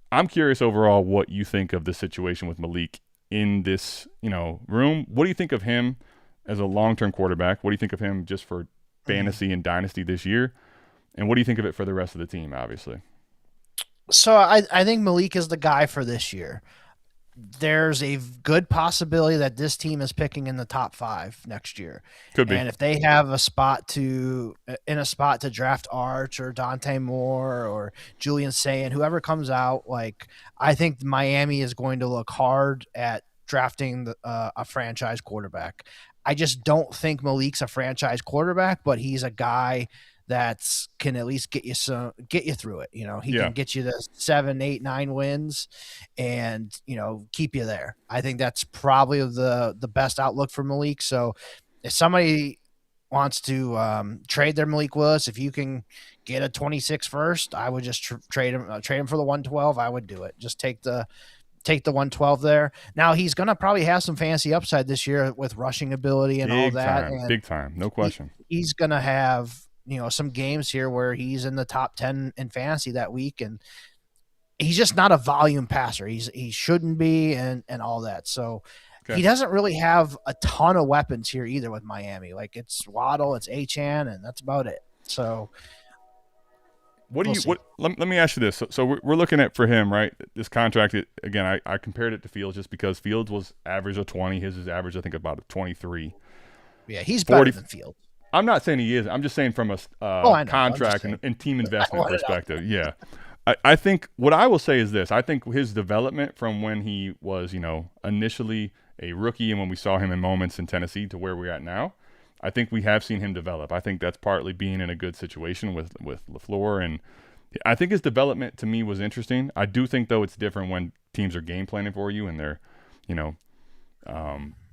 I'm curious overall what you think of the situation with Malik in this, room. What do you think of him as a long-term quarterback? What do you think of him just for fantasy and dynasty this year? And what do you think of it for the rest of the team, obviously? So I think Malik is the guy for this year. There's a good possibility that this team is picking in the top 5 next year. Could be. And if they have a spot to draft Arch or Dante Moore or Julian Sayin, whoever comes out, like I think Miami is going to look hard at drafting a franchise quarterback. I just don't think Malik's a franchise quarterback, but he's a guy that can at least get you through it. He can get you the 7, 8, 9 wins and, keep you there. I think that's probably the best outlook for Malik. So if somebody wants to trade their Malik Willis, if you can get a 26 first, I would just trade him for the 112. I would do it. Just take the 112 there. Now he's going to probably have some fantasy upside this year with rushing ability and all that. Big time. No question. He's going to have, some games here where he's in the top 10 in fantasy that week, and he's just not a volume passer. He shouldn't be, and all that. So he doesn't really have a ton of weapons here either with Miami. Like it's Waddle, it's Achane, and that's about it. So let me ask you this. So we're looking at for him, right? This contract, again, I compared it to Fields just because Fields was average of 20. His is average, I think, about a 23. Yeah, he's better than Fields. I'm not saying he is. I'm just saying from a contract and team investment perspective. Yeah. I think what I will say is this. I think his development from when he was, initially a rookie and when we saw him in moments in Tennessee to where we're at now, I think we have seen him develop. I think that's partly being in a good situation with LaFleur, and I think his development to me was interesting. I do think though it's different when teams are game planning for you and they're, you know,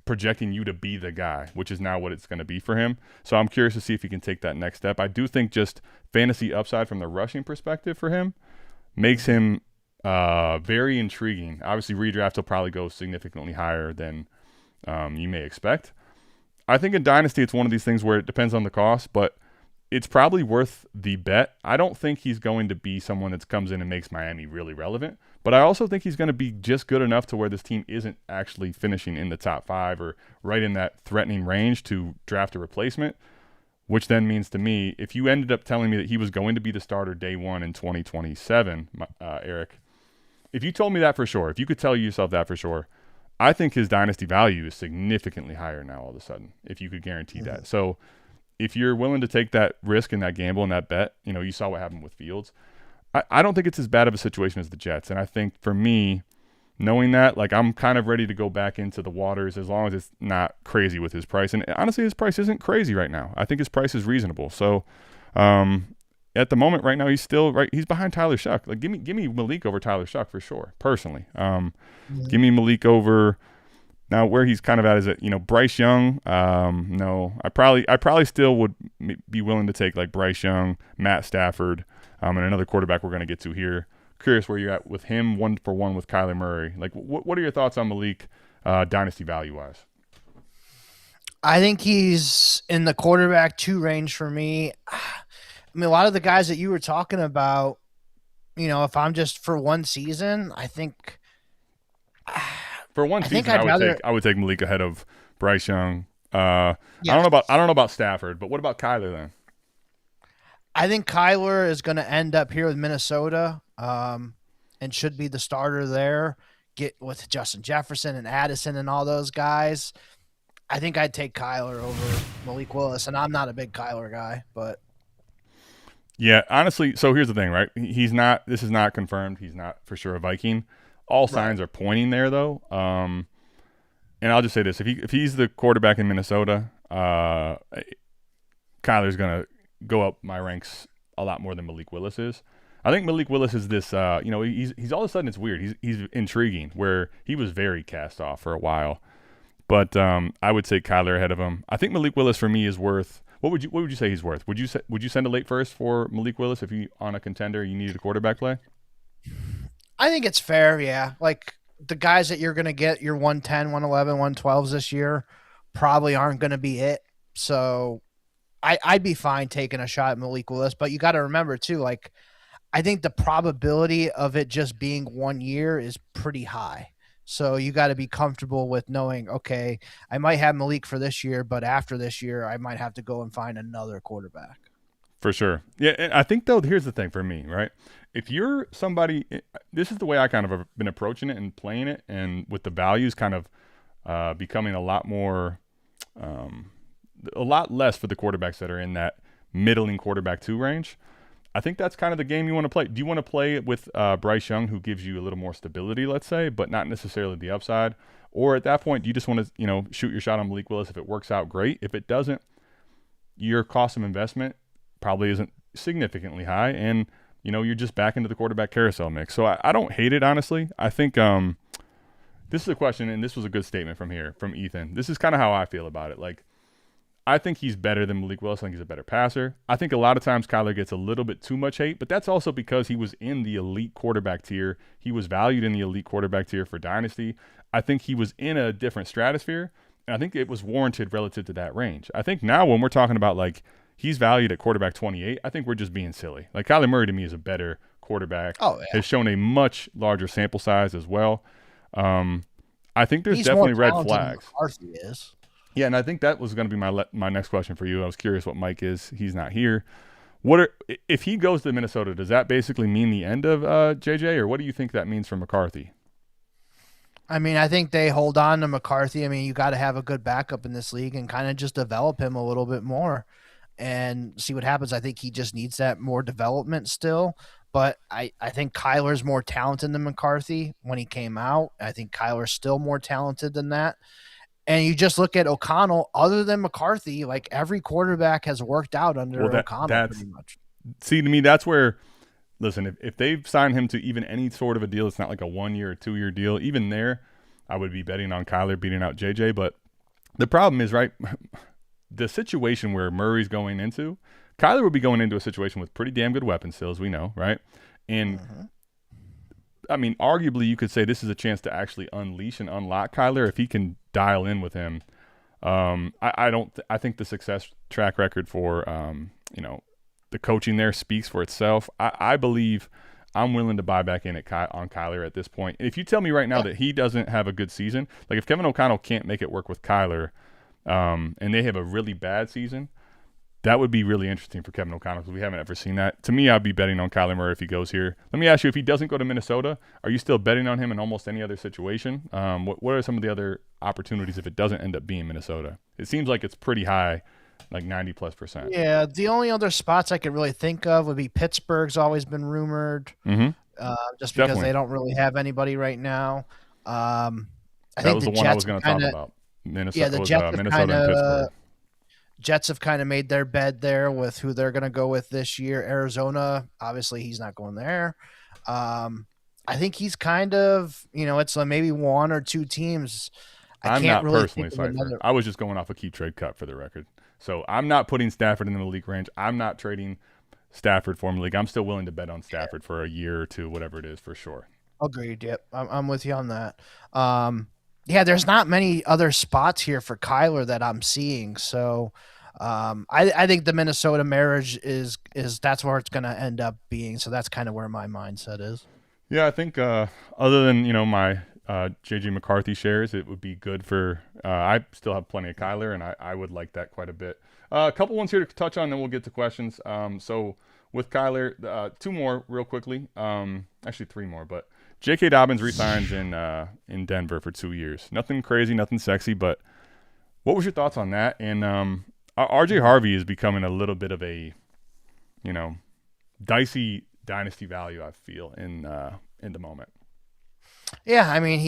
projecting you to be the guy, which is now what it's going to be for him. So I'm curious to see if he can take that next step. I do think just fantasy upside from the rushing perspective for him makes him very intriguing. Obviously, redraft will probably go significantly higher than you may expect. I think in Dynasty, it's one of these things where it depends on the cost, but it's probably worth the bet. I don't think he's going to be someone that comes in and makes Miami really relevant, but I also think he's going to be just good enough to where this team isn't actually finishing in the top 5 or right in that threatening range to draft a replacement, which then means to me, if you ended up telling me that he was going to be the starter day 1 in 2027, Eric, if you told me that for sure, if you could tell yourself that for sure, I think his Dynasty value is significantly higher now all of a sudden, if you could guarantee that. So if you're willing to take that risk and that gamble and that bet, you know, you saw what happened with Fields. I don't think it's as bad of a situation as the Jets. And I think for me, knowing that, like, I'm kind of ready to go back into the waters as long as it's not crazy with his price. And honestly, his price isn't crazy right now. I think his price is reasonable. So at the moment right now, he's still right. He's behind Tyler Shuck. Like, give me Malik over Tyler Shuck for sure, personally. Give me Malik over. Now, where he's kind of at is that, you know, Bryce Young. No, I probably still would be willing to take like Bryce Young, Matt Stafford, and another quarterback we're going to get to here. Curious where you're at with him, 1-for-1 with Kyler Murray. Like, what are your thoughts on Malik, dynasty value wise? I think he's in the quarterback 2 range for me. I mean, a lot of the guys that you were talking about, you know, if I'm just for one season, I think for one season, I would take Malik ahead of Bryce Young. Yeah. I don't know about Stafford, but what about Kyler then? I think Kyler is going to end up here with Minnesota, and should be the starter there. Get with Justin Jefferson and Addison and all those guys. I think I'd take Kyler over Malik Willis, and I'm not a big Kyler guy, but yeah, honestly. So here's the thing, right? He's not. This is not confirmed. He's not for sure a Viking. All signs are pointing there, though. And I'll just say this: if he's the quarterback in Minnesota, Kyler's gonna go up my ranks a lot more than Malik Willis is. I think Malik Willis is this. He's all of a sudden it's weird. He's intriguing where he was very cast off for a while, but I would say Kyler ahead of him. I think Malik Willis for me is worth. What would you say he's worth? Would you send a late first for Malik Willis if you on a contender you needed a quarterback play? I think it's fair, yeah. Like the guys that you're going to get your 110, 111, 112s this year probably aren't going to be it. So I'd be fine taking a shot at Malik Willis, but you got to remember too, like I think the probability of it just being 1 year is pretty high. So you got to be comfortable with knowing, okay, I might have Malik for this year, but after this year, I might have to go and find another quarterback. For sure. Yeah, and I think, though, here's the thing for me, right? If you're somebody – this is the way I kind of have been approaching it and playing it, and with the values kind of becoming a lot more a lot less for the quarterbacks that are in that middling quarterback 2 range. I think that's kind of the game you want to play. Do you want to play it with Bryce Young, who gives you a little more stability, let's say, but not necessarily the upside? Or at that point, do you just want to, shoot your shot on Malik Willis? If it works out, great. If it doesn't, your cost of investment probably isn't significantly high, and you're just back into the quarterback carousel mix. So I don't hate it, honestly. I think this is a question, and this was a good statement from Ethan. This is kind of how I feel about it. Like, I think he's better than Malik Willis. I think he's a better passer. I think a lot of times Kyler gets a little bit too much hate, but that's also because he was in the elite quarterback tier. He was valued in the elite quarterback tier for Dynasty. I think he was in a different stratosphere, and I think it was warranted relative to that range. I think now when we're talking about, like, he's valued at quarterback 28, I think we're just being silly. Like, Kyler Murray to me is a better quarterback. Oh, yeah. Has shown a much larger sample size as well. I think there's definitely red flags. McCarthy is. Yeah, and I think that was going to be my next question for you. I was curious what Mike is. He's not here. If he goes to Minnesota, does that basically mean the end of JJ, or what do you think that means for McCarthy? I mean, I think they hold on to McCarthy. I mean, you got to have a good backup in this league and kind of just develop him a little bit more and see what happens. I think he just needs that more development still. But I think Kyler's more talented than McCarthy when he came out. I think Kyler's still more talented than that. And you just look at O'Connell, other than McCarthy, like every quarterback has worked out under O'Connell pretty much. See, to me, that's where, listen, if they've signed him to even any sort of a deal, it's not like a 1 year or 2 year deal. Even there, I would be betting on Kyler beating out JJ. But the problem is, right, the situation where Murray's going into, Kyler would be going into a situation with pretty damn good weapons still, as we know, right? And I mean, arguably, you could say this is a chance to actually unleash and unlock Kyler if he can dial in with him. I think the success track record for the coaching there speaks for itself. I believe I'm willing to buy back in on Kyler at this point. And if you tell me right now that he doesn't have a good season, like if Kevin O'Connell can't make it work with Kyler, and they have a really bad season, that would be really interesting for Kevin O'Connell because we haven't ever seen that. To me, I'd be betting on Kyler Murray if he goes here. Let me ask you, if he doesn't go to Minnesota, are you still betting on him in almost any other situation? What are some of the other opportunities if it doesn't end up being Minnesota? It seems like it's pretty high, like 90+%. Yeah, the only other spots I could really think of would be Pittsburgh's always been rumored, just because they don't really have anybody right now. I think was the the one Jets I was going to talk about. Minnesota, the Jets Minnesota and Pittsburgh. Jets have kind of made their bed there with who they're going to go with this year. Arizona, obviously, he's not going there. I think he's kind of, it's maybe one or two teams. I'm not really personally Cypher. I was just going off a keep trade cut for the record. So I'm not putting Stafford in the Malik range. I'm not trading Stafford for Malik. I'm still willing to bet on Stafford for a year or two, whatever it is, for sure. Agreed. Yep. I'm with you on that. There's not many other spots here for Kyler that I'm seeing. So I think the Minnesota marriage is that's where it's going to end up being. So that's kind of where my mindset is. Yeah, I think other than, my J.J. McCarthy shares, it would be good for I still have plenty of Kyler, and I would like that quite a bit. A couple ones here to touch on, then we'll get to questions. So with Kyler, two more real quickly. Actually, three more, but J.K. Dobbins resigns in Denver for 2 years. Nothing crazy, nothing sexy, but what was your thoughts on that? And R.J. Harvey is becoming a little bit of a, dicey dynasty value, I feel, in the moment. Yeah, I mean,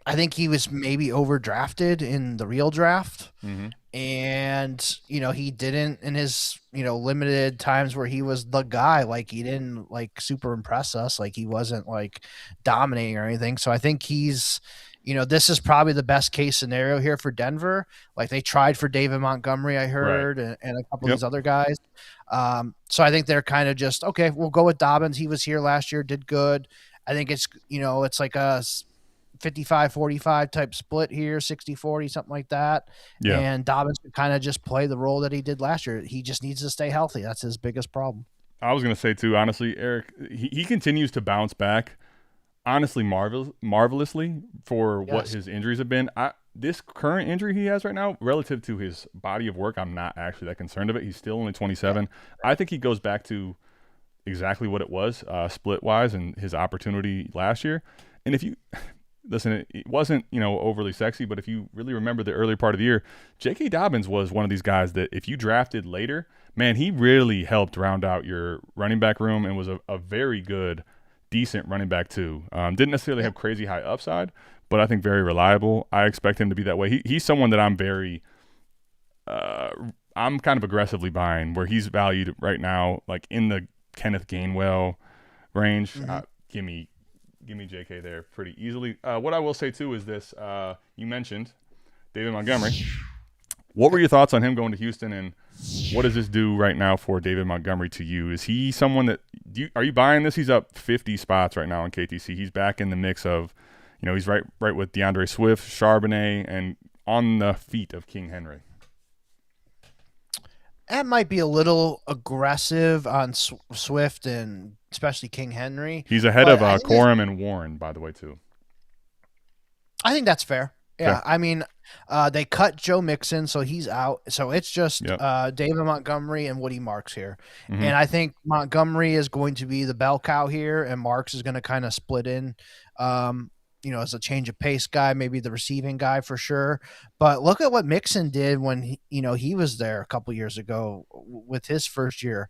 I think he was maybe overdrafted in the real draft. Mm-hmm. And, he didn't in his, limited times where he was the guy, like he didn't super impress us. Like he wasn't dominating or anything. So I think he's, this is probably the best case scenario here for Denver. Like they tried for David Montgomery, I heard, right, and a couple of these other guys. So I think they're kind of just, okay, we'll go with Dobbins. He was here last year, did good. I think it's, it's like a 55-45 type split here, 60-40, something like that. Yeah. And Dobbins can kind of just play the role that he did last year. He just needs to stay healthy. That's his biggest problem. I was going to say too, honestly, Eric, he continues to bounce back, honestly, marvelously for what his injuries have been. This current injury he has right now, relative to his body of work, I'm not actually that concerned of it. He's still only 27. Yeah. I think he goes back to exactly what it was split-wise and his opportunity last year. And if you listen, it wasn't, overly sexy, but if you really remember the early part of the year, J.K. Dobbins was one of these guys that if you drafted later, man, he really helped round out your running back room and was a very good, decent running back too. Didn't necessarily have crazy high upside, but I think very reliable. I expect him to be that way. He's someone that I'm very I'm kind of aggressively buying, where he's valued right now, like in the Kenneth Gainwell range. Mm-hmm. Give me JK there pretty easily. What I will say too is this: you mentioned David Montgomery. What were your thoughts on him going to Houston, and what does this do right now for David Montgomery to you? Is he someone that are you buying this? He's up 50 spots right now in KTC. He's back in the mix of, he's right with DeAndre Swift, Charbonnet, and on the feet of King Henry. That might be a little aggressive on Swift and especially King Henry. He's ahead of Corum and Warren, by the way, too. I think that's fair. Yeah, I mean, they cut Joe Mixon, so he's out. So it's just David Montgomery and Woody Marks here. Mm-hmm. And I think Montgomery is going to be the bell cow here, and Marks is going to kind of split in, as a change of pace guy, maybe the receiving guy for sure. But look at what Mixon did when he was there a couple years ago with his first year.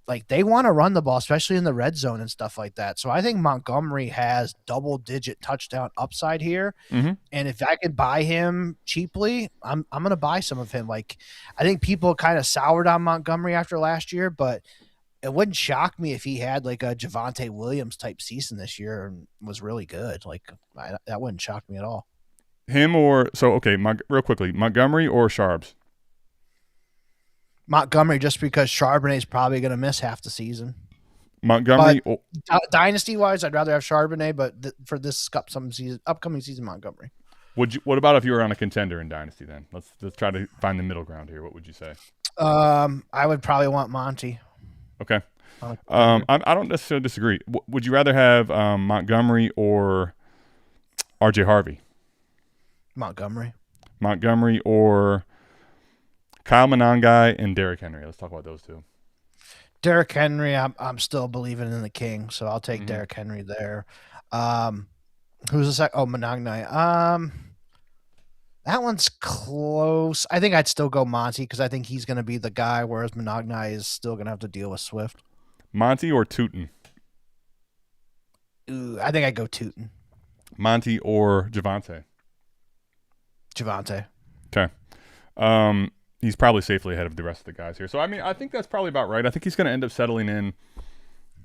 like they want to run the ball, especially in the red zone and stuff like that. So I think Montgomery has double-digit touchdown upside here. Mm-hmm. And if I could buy him cheaply, I'm going to buy some of him. Like, I think people kind of soured on Montgomery after last year, but it wouldn't shock me if he had like a Javonte Williams type season this year and was really good. Like, that wouldn't shock me at all. Him or so? Okay, real quickly, Montgomery or Sharps? Montgomery, just because Charbonnet's probably going to miss half the season. Montgomery, dynasty wise, I'd rather have Charbonnet, but for this upcoming season, Montgomery. What about if you were on a contender in dynasty? Then let's try to find the middle ground here. What would you say? I would probably want Monty. Okay. I don't necessarily disagree. Would you rather have Montgomery or RJ Harvey? Montgomery or Kyle Monangai and Derrick Henry. Let's talk about those two. Derrick Henry, I'm still believing in the king, so I'll take Derrick Henry there. Who's the second? Oh, Monangai. That one's close. I think I'd still go Monty because I think he's going to be the guy, whereas Monangai is still going to have to deal with Swift. Monty or Tuten? Ooh, I think I'd go Tuten. Monty or Javonte? Okay. He's probably safely ahead of the rest of the guys here. So, I mean, I think that's probably about right. I think he's going to end up settling in,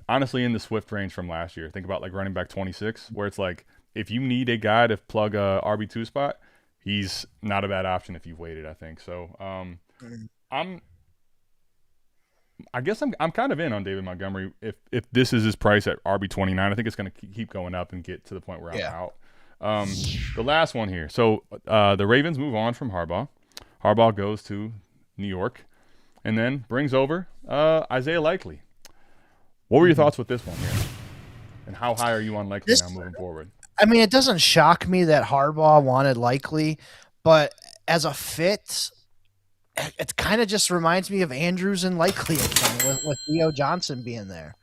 honestly, in the Swift range from last year. Think about like running back 26, where it's like if you need a guy to plug a RB2 spot, he's not a bad option if you've waited, I think. So, I guess I'm kind of in on David Montgomery. If this is his price at RB29, I think it's going to keep going up and get to the point where I'm out. The last one here. So, the Ravens move on from Harbaugh. Harbaugh goes to New York and then brings over Isaiah Likely. What were your thoughts with this one here? And how high are you on Likely now moving forward? I mean, it doesn't shock me that Harbaugh wanted Likely, but as a fit, it kind of just reminds me of Andrews and Likely again, with Theo Johnson being there.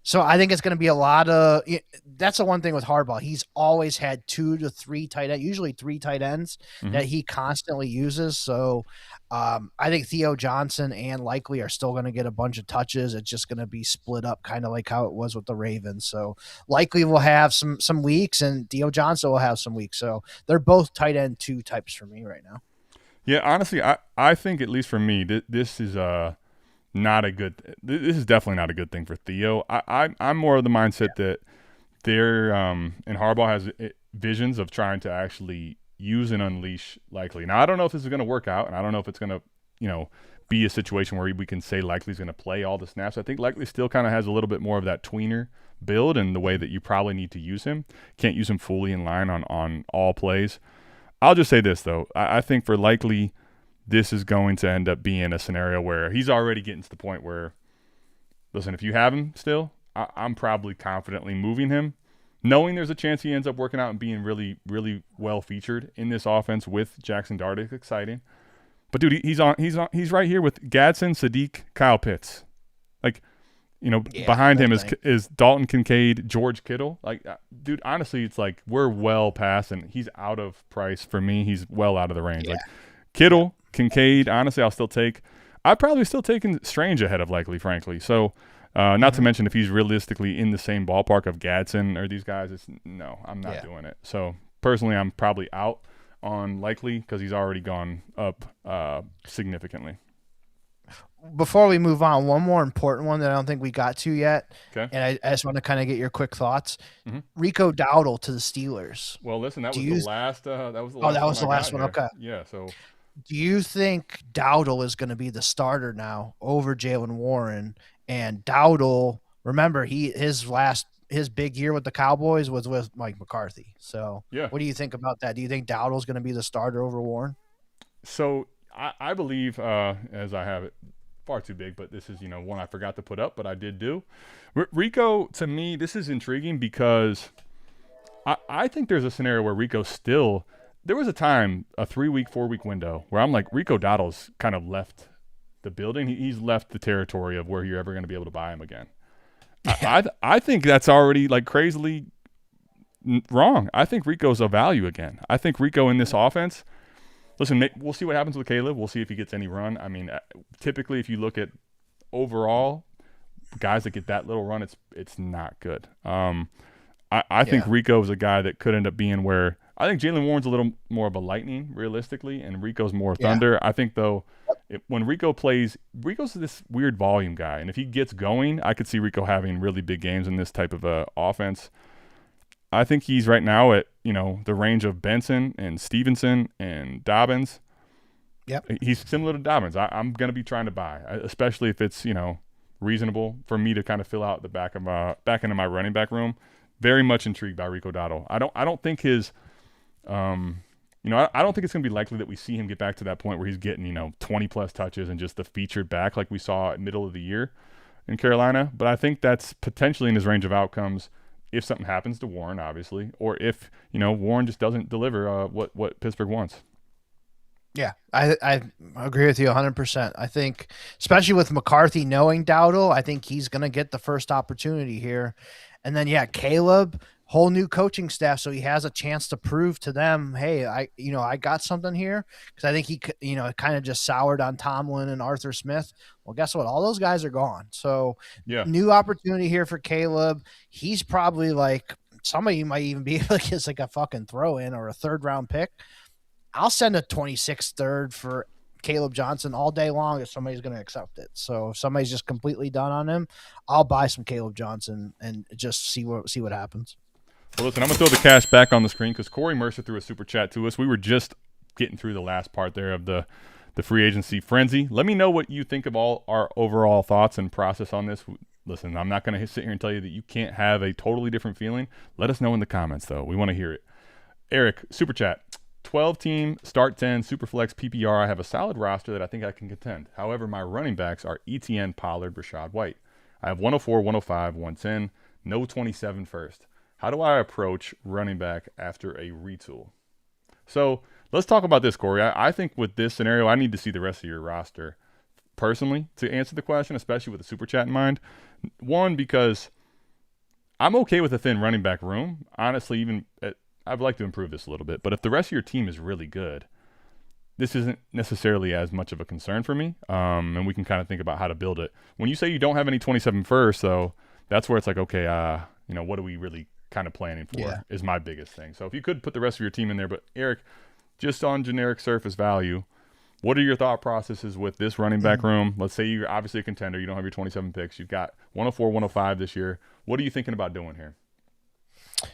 So I think it's going to be a lot of – that's the one thing with Harbaugh. He's always had 2 to 3 tight ends, usually 3 tight ends that he constantly uses. So I think Theo Johnson and Likely are still going to get a bunch of touches. It's just going to be split up kind of like how it was with the Ravens. So Likely will have some weeks and Theo Johnson will have some weeks. So they're both tight end 2 types for me right now. Yeah, honestly, I think at least for me, this is not a good. This is definitely not a good thing for Theo. I'm more of the mindset that they're and Harbaugh has visions of trying to actually use and unleash Likely. Now I don't know if this is going to work out, and I don't know if it's going to be a situation where we can say Likely's going to play all the snaps. I think Likely still kind of has a little bit more of that tweener build and the way that you probably need to use him. Can't use him fully in line on all plays. I'll just say this though. I think for Likely, this is going to end up being a scenario where he's already getting to the point where, listen, if you have him still, I'm probably confidently moving him, knowing there's a chance he ends up working out and being really, really well featured in this offense with Jackson Dart. It's exciting. But dude, he's right here with Gadsden, Sadiq, Kyle Pitts. Like, behind him is Dalton Kincaid, George Kittle. Like, dude, honestly, it's like we're well past, and he's out of price for me. He's well out of the range. Yeah. Like Kittle, Kincaid, honestly, I'd probably still taking Strange ahead of Likely, frankly. So, not to mention if he's realistically in the same ballpark of Gadsden or these guys, no, I'm not doing it. So, personally, I'm probably out on Likely because he's already gone up significantly. Before we move on, one more important one that I don't think we got to yet. Okay. And I just want to kind of get your quick thoughts. Rico Dowdle to the Steelers. Well, listen, that was the last. That was the last one. Okay. Yeah. So, do you think Dowdle is going to be the starter now over Jaylen Warren? And Dowdle, remember, his big year with the Cowboys was with Mike McCarthy. So, what do you think about that? Do you think Dowdle is going to be the starter over Warren? So, I believe, as I have it. Far too big, but this is, one I forgot to put up, but I did do. Rico, to me, this is intriguing because I think there's a scenario where Rico still – there was a time, a 3-week, 4-week window where I'm like, Rico Dowdle's kind of left the building. He's left the territory of where you're ever going to be able to buy him again. I think that's already like crazily wrong. I think Rico's a value again. I think Rico in this offense – listen, we'll see what happens with Caleb. We'll see if he gets any run. I mean, typically if you look at overall, guys that get that little run, it's not good. I think Rico is a guy that could end up being where I think Jaylen Warren's a little more of a lightning realistically, and Rico's more thunder. I think though, when Rico plays, Rico's this weird volume guy, and if he gets going, I could see Rico having really big games in this type of offense. I think he's right now at the range of Benson and Stevenson and Dobbins. Yep, he's similar to Dobbins. I'm going to be trying to buy, especially if it's reasonable for me to kind of fill out the back into my running back room. Very much intrigued by Rico Dowdle. I don't think his I don't think it's going to be likely that we see him get back to that point where he's getting 20 plus touches and just the featured back like we saw at middle of the year in Carolina. But I think that's potentially in his range of outcomes if something happens to Warren, obviously, or if Warren just doesn't deliver what Pittsburgh wants. Yeah, I agree with you 100%. I think, especially with McCarthy knowing Dowdle, I think he's going to get the first opportunity here. And then, Caleb, whole new coaching staff, so he has a chance to prove to them, hey, I got something here. Because I think he kind of just soured on Tomlin and Arthur Smith. Well, guess what? All those guys are gone. So, new opportunity here for Caleb. He's probably like somebody might even be like it's like a fucking throw-in or a third-round pick. I'll send a 26th third for Caleb Johnson all day long if somebody's going to accept it. So if somebody's just completely done on him, I'll buy some Caleb Johnson and just see what happens. Well, listen, I'm going to throw the cash back on the screen because Corey Mercer threw a super chat to us. We were just getting through the last part there of the free agency frenzy. Let me know what you think of all our overall thoughts and process on this. Listen, I'm not going to sit here and tell you that you can't have a totally different feeling. Let us know in the comments, though. We want to hear it. Eric, super chat. 12-team, start 10, Superflex, PPR. I have a solid roster that I think I can contend. However, my running backs are Etienne, Pollard, Rachaad White. I have 104, 105, 110, no 27 first. How do I approach running back after a retool? So let's talk about this, Corey. I think with this scenario, I need to see the rest of your roster personally to answer the question, especially with the super chat in mind. One, because I'm okay with a thin running back room. Honestly, I'd like to improve this a little bit, but if the rest of your team is really good, this isn't necessarily as much of a concern for me, and we can kind of think about how to build it. When you say you don't have any 27 first, though, that's where it's like, okay, what are we really kind of planning for is my biggest thing. So if you could put the rest of your team in there, but Eric, just on generic surface value, what are your thought processes with this running back room? Let's say you're obviously a contender. You don't have your 27 picks. You've got 104, 105 this year. What are you thinking about doing here?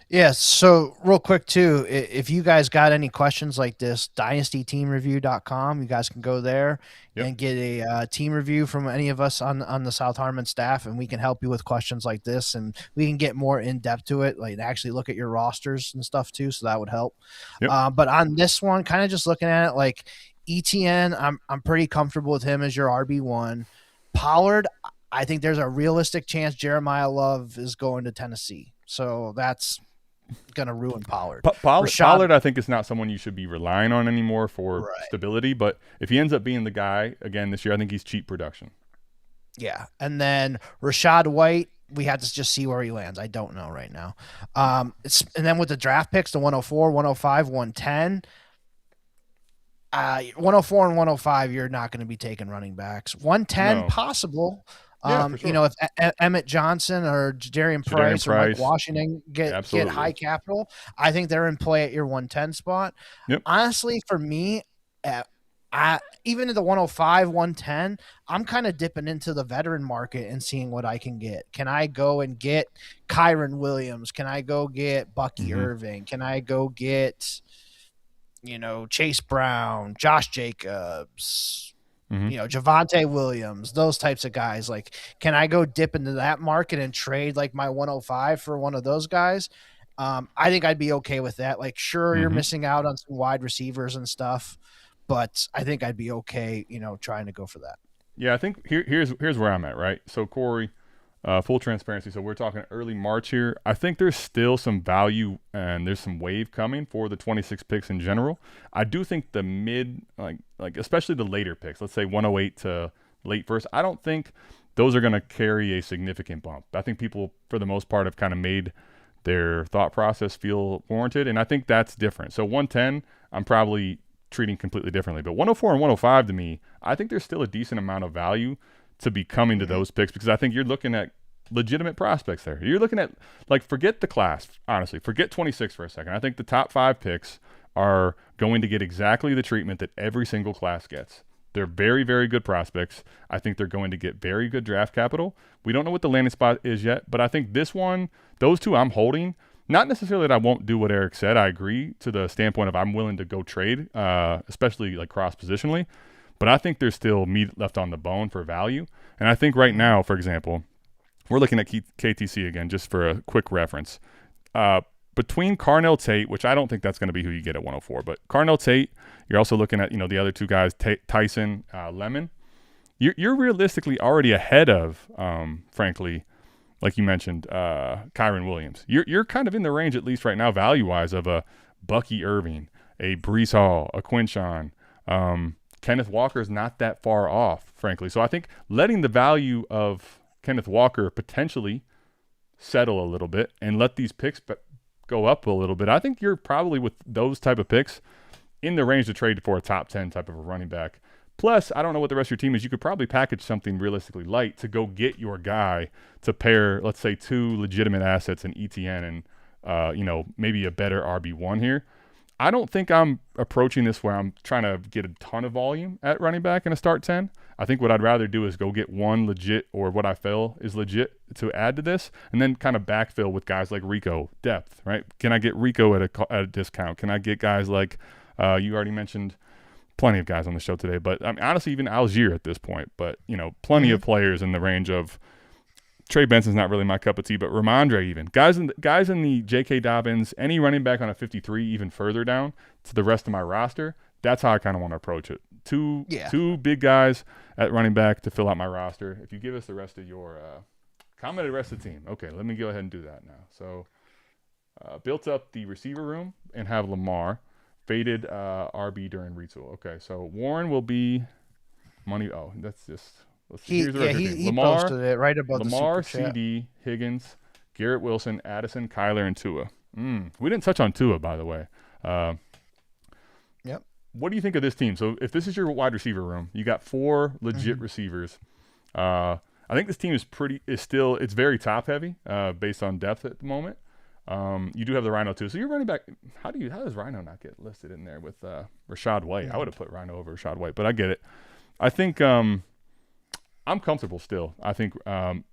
Yeah, so real quick too, if you guys got any questions like this, dynastyteamreview.com, you guys can go there and get a team review from any of us on the South Harmon staff, and we can help you with questions like this, and we can get more in depth to it, like actually look at your rosters and stuff too, so that would help. But on this one, kind of just looking at it, like Etienne, I'm pretty comfortable with him as your RB1. Pollard, I think there's a realistic chance Jeremiah Love is going to Tennessee. So that's going to ruin Pollard. Pollard, I think, is not someone you should be relying on anymore for stability. But if he ends up being the guy again this year, I think he's cheap production. Yeah. And then Rachaad White, we have to just see where he lands. I don't know right now. And then with the draft picks, the 104, 105, 110. 104 and 105, you're not going to be taking running backs. 110, possible. For sure. If Emmett Johnson or Jadarian Price or Mike Washington get high capital, I think they're in play at your 110 spot. Honestly, for me, even at the 105, 110, I'm kind of dipping into the veteran market and seeing what I can get. Can I go and get Kyron Williams? Can I go get Bucky Irving? Can I go get, Chase Brown, Josh Jacobs, Javonte Williams, those types of guys? Like, can I go dip into that market and trade like my 105 for one of those guys? I think I'd be okay with that. Like, sure, you're missing out on some wide receivers and stuff, but I think I'd be okay, trying to go for that. Yeah, I think here's where I'm at, right? So, Corey, full transparency. So we're talking early March here. I think there's still some value and there's some wave coming for the 26 picks in general. I do think the mid, like especially the later picks, let's say 108 to late first, I don't think those are going to carry a significant bump. I think people, for the most part, have kind of made their thought process feel warranted, and I think that's different. So 110, I'm probably treating completely differently. But 104 and 105 to me, I think there's still a decent amount of value to be coming to those picks, because I think you're looking at legitimate prospects there. You're looking at, like, forget the class, honestly. Forget 26 for a second. I think the top 5 picks are going to get exactly the treatment that every single class gets. They're very, very good prospects. I think they're going to get very good draft capital. We don't know what the landing spot is yet, but I think this one, those two I'm holding. Not necessarily that I won't do what Eric said. I agree to the standpoint of I'm willing to go trade, especially like cross-positionally. But I think there's still meat left on the bone for value. And I think right now, for example, we're looking at KTC again, just for a quick reference. Between Carnell Tate, which I don't think that's going to be who you get at 104, but Carnell Tate, you're also looking at, the other two guys, Tyson, Lemon. You're realistically already ahead of, frankly, like you mentioned, Kyron Williams. You're kind of in the range, at least right now, value-wise, of a Bucky Irving, a Breece Hall, a Quinshawn. Kenneth Walker is not that far off, frankly. So I think letting the value of Kenneth Walker potentially settle a little bit and let these picks go up a little bit, I think you're probably, with those type of picks, in the range to trade for a top 10 type of a running back. Plus, I don't know what the rest of your team is. You could probably package something realistically light to go get your guy to pair, let's say, 2 legitimate assets in Etienne and, maybe a better RB1 here. I don't think I'm approaching this where I'm trying to get a ton of volume at running back in a start 10. I think what I'd rather do is go get one legit, or what I feel is legit, to add to this, and then kind of backfill with guys like Rico, depth, right? Can I get Rico at a discount? Can I get guys like, you already mentioned plenty of guys on the show today, but I mean, honestly, even Algier at this point, but plenty of players in the range of. Trey Benson's not really my cup of tea, but Ramondre, even guys in the J.K. Dobbins, any running back on a 53, even further down to the rest of my roster. That's how I kind of want to approach it. Two big guys at running back to fill out my roster. If you give us the rest of your comment, the rest of the team. Okay, let me go ahead and do that now. So built up the receiver room and have Lamar faded RB during retool. Okay, so Warren will be money. Oh, that's just. He posted it right above Lamar, the super chat. CD, Higgins, Garrett Wilson, Addison, Kyler, and Tua. We didn't touch on Tua, by the way. Yep. What do you think of this team? So if this is your wide receiver room, you got 4 legit receivers. I think this team is it's very top heavy based on depth at the moment. You do have the Rhino too. So you're running back. How does Rhino not get listed in there with Rashad White? I would have put Rhino over Rashad White, but I get it. I think I'm comfortable still. I think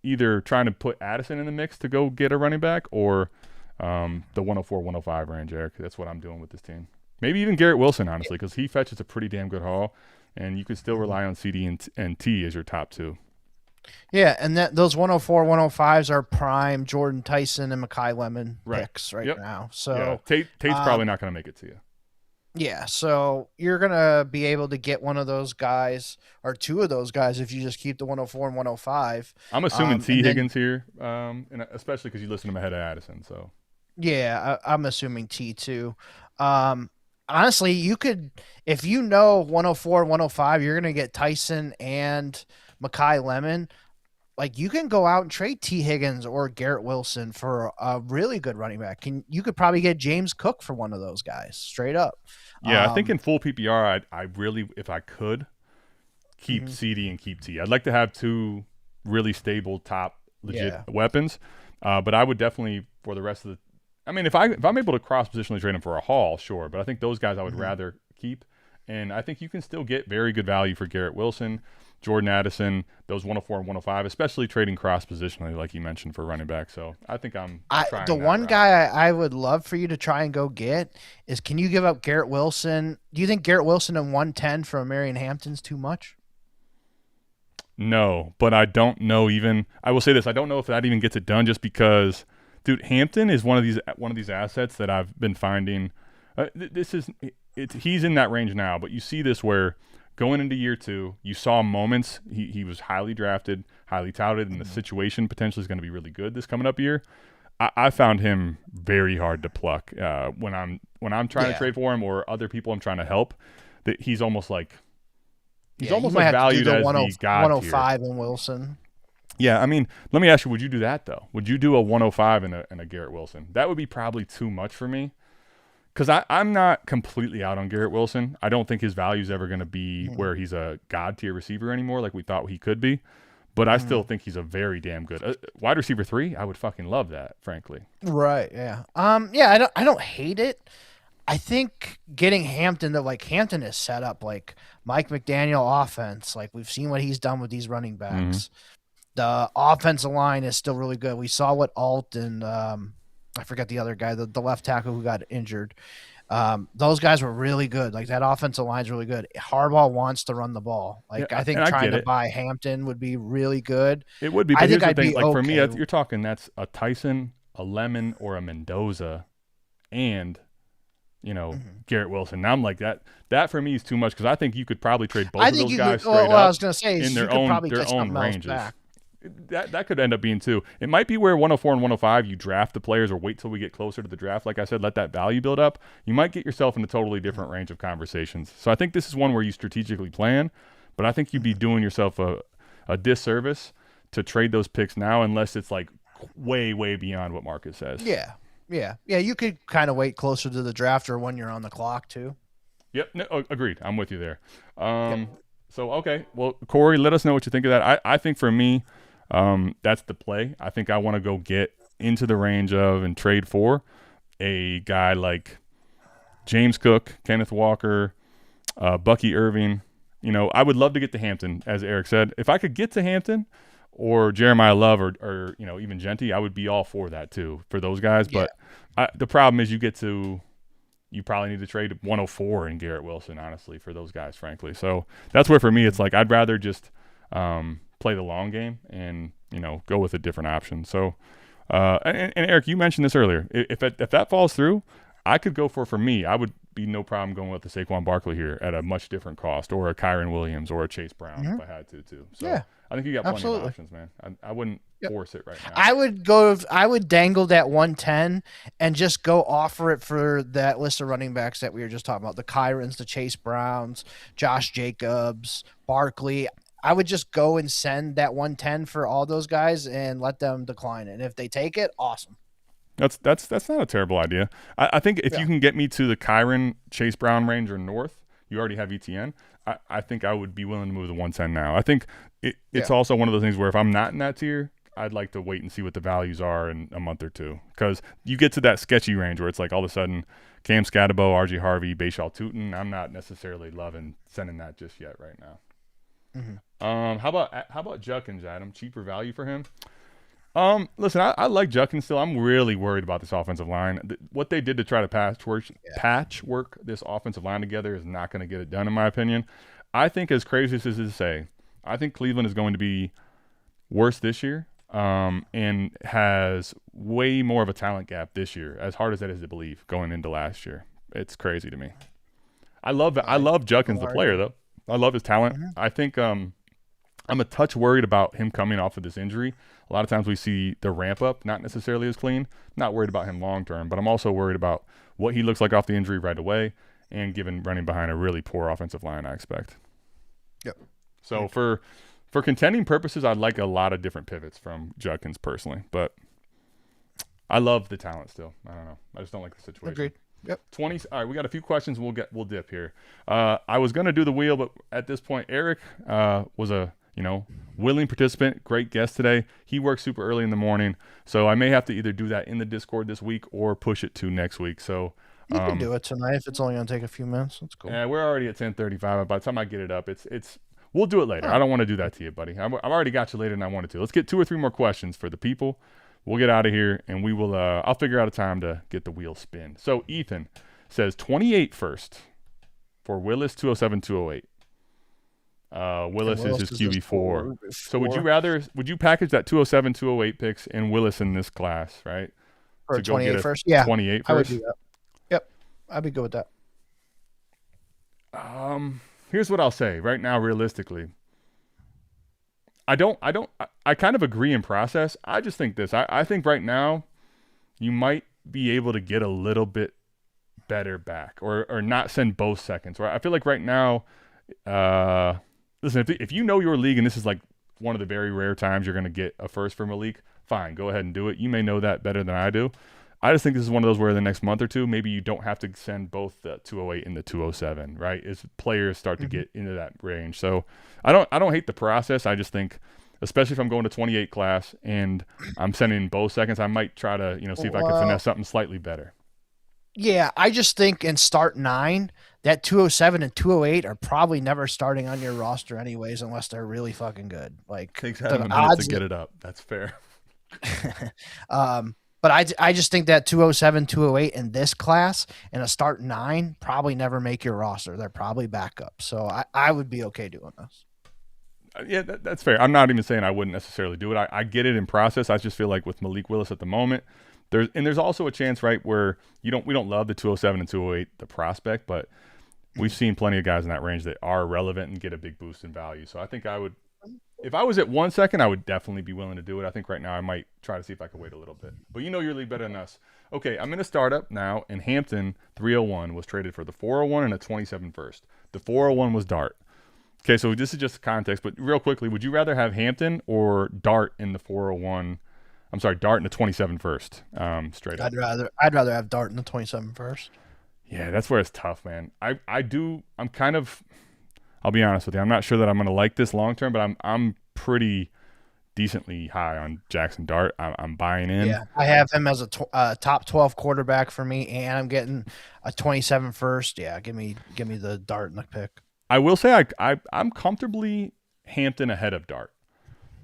either trying to put Addison in the mix to go get a running back, or the 104, 105 range, Eric. That's what I'm doing with this team. Maybe even Garrett Wilson, honestly, because he fetches a pretty damn good haul, and you can still rely on CD and T as your top 2. Yeah, and those 104, 105s are prime Jordan Tyson and Mekhi Lemon picks now. So yeah, Tate's probably not going to make it to you. Yeah, so you're going to be able to get one of those guys or 2 of those guys if you just keep the 104 and 105. I'm assuming Higgins here, and especially because you listen to him ahead of Addison. So yeah, I'm assuming T too. Honestly, you could, if 104 and 105, you're going to get Tyson and Mekhi Lemon. Like, you can go out and trade T. Higgins or Garrett Wilson for a really good running back. You could probably get James Cook for one of those guys, straight up. Yeah, I think in full PPR, I really, if I could, keep CD and keep T. I'd like to have 2 really stable, top, legit weapons. But I would definitely, for the rest of the – I mean, if I'm able to cross-positionally trade them for a haul, sure. But I think those guys I would rather keep. And I think you can still get very good value for Garrett Wilson, Jordan Addison, those 104 and 105, especially trading cross-positionally, like you mentioned, for running back. So I think I'm trying the one route. Guy I would love for you to try and go get is, can you give up Garrett Wilson? Do you think Garrett Wilson in 110 from Marion Hampton's too much? No, but I don't know even – I will say this. I don't know if that even gets it done, just because, dude, Hampton is one of these assets that I've been finding he's in that range now, but you see this where – going into year 2, you saw moments. He was highly drafted, highly touted, and the situation potentially is going to be really good this coming up year. I found him very hard to pluck when I'm trying to trade for him, or other people I'm trying to help. That he's almost like valued as the god 105 in Wilson. Yeah, I mean, let me ask you: would you do that though? Would you do a 105 and a Garrett Wilson? That would be probably too much for me. Because I'm not completely out on Garrett Wilson. I don't think his value is ever going to be where he's a god-tier receiver anymore like we thought he could be. but I still think he's a very damn good wide receiver 3. I would fucking love that, frankly. Right. Yeah. Yeah. I don't hate it. I think getting Hampton Hampton is set up like Mike McDaniel offense. Like we've seen what he's done with these running backs. The offensive line is still really good. We saw what Alt and I forget the other guy, the left tackle who got injured. Those guys were really good. Like that offensive line's really good. Harbaugh wants to run the ball. Like I think trying to buy Hampton would be really good. It would be. But I here's think the thing. Like for me, okay. you're talking that's a Tyson, a Lemon, or a Mendoza, and Garrett Wilson. Now I'm like that. That for me is too much because I think you could probably trade both of those guys straight up. I was going to say in their own ranges. That could end up being 2. It might be where 104 and 105 you draft the players or wait till we get closer to the draft. Like I said, let that value build up. You might get yourself in a totally different range of conversations. So I think this is one where you strategically plan, but I think you'd be doing yourself a disservice to trade those picks now unless it's like way, way beyond what Marcus says. Yeah. You could kind of wait closer to the draft or when you're on the clock too. Yep. No, agreed. I'm with you there. So, okay. Well, Corey, let us know what you think of that. I think for me, that's the play. I think I want to go get into the range of and trade for a guy like James Cook, Kenneth Walker, Bucky Irving. I would love to get to Hampton, as Eric said. If I could get to Hampton or Jeremiah Love or even Genty, I would be all for that too, for those guys. But the problem is you probably need to trade 104 and Garrett Wilson, honestly, for those guys, frankly. So that's where for me it's like I'd rather just play the long game and go with a different option. So and Eric, you mentioned this earlier. If that falls through, I could go for me. I would be no problem going with the Saquon Barkley here at a much different cost, or a Kyron Williams, or a Chase Brown if I had to too. So I think you got plenty of options, man. I wouldn't force it right now. I would dangle that 110 and just go offer it for that list of running backs that we were just talking about, the Kyrons, the Chase Browns, Josh Jacobs, Barkley. I would just go and send that 110 for all those guys and let them decline it. And if they take it, awesome. That's not a terrible idea. I think if you can get me to the Kyron, Chase Brown range or north, you already have Etienne. I think I would be willing to move the 110 now. I think it's also one of those things where if I'm not in that tier, I'd like to wait and see what the values are in a month or two, because you get to that sketchy range where it's like all of a sudden Cam Scatabo, RJ Harvey, Bhayshul Tuten. I'm not necessarily loving sending that just yet right now. How about Judkins, Adam? Cheaper value for him? Listen, I like Judkins still. I'm really worried about this offensive line. What they did to try to patchwork this offensive line together is not going to get it done, in my opinion. I think, as crazy as this is to say, I think Cleveland is going to be worse this year, and has way more of a talent gap this year, as hard as that is to believe, going into last year. It's crazy to me. I love Judkins, the player, though. I love his talent. I think I'm a touch worried about him coming off of this injury. A lot of times we see the ramp up not necessarily as clean. Not worried about him long term, but I'm also worried about what he looks like off the injury right away, and given running behind a really poor offensive line, I expect. Yep. So for contending purposes, I'd like a lot of different pivots from Judkins personally, but I love the talent still. I don't know. I just don't like the situation. Agreed. Yep. 20. All right, we got a few questions. We'll dip here. I was gonna do the wheel, but at this point, Eric was a willing participant, great guest today. He works super early in the morning, so I may have to either do that in the Discord this week or push it to next week. So you can do it tonight if it's only gonna take a few minutes. That's cool. Yeah, we're already at 10:35. By the time I get it up, it's. We'll do it later. I don't want to do that to you, buddy. I've already got you later than I wanted to. Let's get 2 or 3 more questions for the people. We'll get out of here, and we will. I'll figure out a time to get the wheel spin. So Ethan says 28 first for Willis, 207, 208. Willis is his QB4. So would you package that 207, 208 picks and Willis in this class, right? For 28 first? Yeah. 28 first? I would do that. Yep. I'd be good with that. Here's what I'll say right now, realistically. I kind of agree in process. I just think this. I think right now you might be able to get a little bit better back or not send both seconds. Right? I feel like right now, listen, if you know your league and this is like one of the very rare times you're going to get a first from a league, fine, go ahead and do it. You may know that better than I do. I just think this is one of those where the next month or two, maybe you don't have to send both the 208 and the 207, right? As players start to get into that range. So I don't hate the process. I just think especially if I'm going to 28 class and I'm sending in both seconds, I might try to, see if I can finesse something slightly better. Yeah, I just think in start 9, that 207 and 208 are probably never starting on your roster anyways, unless they're really fucking good. Like, takes having a minute to get it up. That's fair. But I just think that 207, 208 in this class and a start 9 probably never make your roster. They're probably backup. So I would be okay doing this. Yeah, that's fair. I'm not even saying I wouldn't necessarily do it. I get it in process. I just feel like with Malik Willis at the moment, there's also a chance, right, where we don't love the 207 and 208, the prospect, but we've seen plenty of guys in that range that are relevant and get a big boost in value. So I think I would, if I was at 1 second, I would definitely be willing to do it. I think right now I might try to see if I can wait a little bit. But you know your league better than us. Okay, I'm in a startup now, and Hampton 301 was traded for the 401 and a 27 first. The 401 was Dart. Okay, so this is just context, but real quickly, would you rather have Hampton or Dart in the 401? I'm sorry, Dart in the 27 first, straight up. I'd rather have Dart in the 27 first. Yeah, that's where it's tough, man. I'm kind of, I'll be honest with you, I'm not sure that I'm going to like this long term, but I'm pretty decently high on Jackson Dart. I'm buying in. Yeah, I have him as a top 12 quarterback for me, and I'm getting a 27 first. Yeah, give me the Dart in the pick. I will say I'm comfortably Hampton ahead of Dart.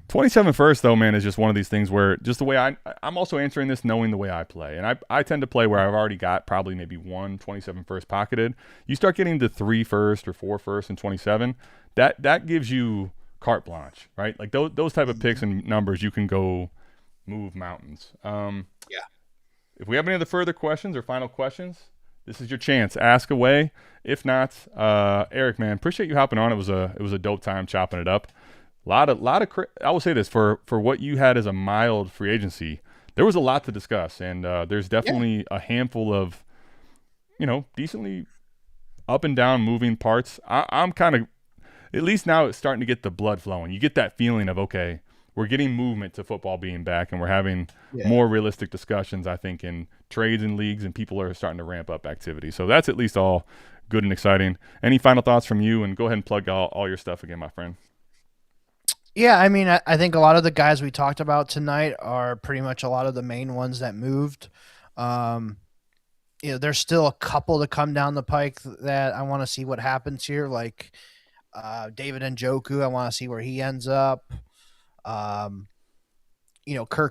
27 first, though, man, is just one of these things where just the way I'm also answering this knowing the way I play. And I tend to play where I've already got probably maybe 27 first pocketed. You start getting to 3 first or 4 first and 27, that gives you carte blanche, right? Like those type of picks and numbers, you can go move mountains. Yeah. If we have any other further questions or final questions, this is your chance. Ask away. If not, Eric, man, appreciate you hopping on. It was a dope time chopping it up. I will say this, for what you had as a mild free agency, there was a lot to discuss, and there's definitely a handful of, decently up and down moving parts. I'm kind of, at least now it's starting to get the blood flowing. You get that feeling of, okay, we're getting movement to football being back, and we're having more realistic discussions, I think, in trades and leagues, and people are starting to ramp up activity. So that's at least all good and exciting. Any final thoughts from you? And go ahead and plug all your stuff again, my friend. Yeah, I mean, I think a lot of the guys we talked about tonight are pretty much a lot of the main ones that moved. There's still a couple to come down the pike that I want to see what happens here, like David Njoku. I want to see where he ends up. Kirk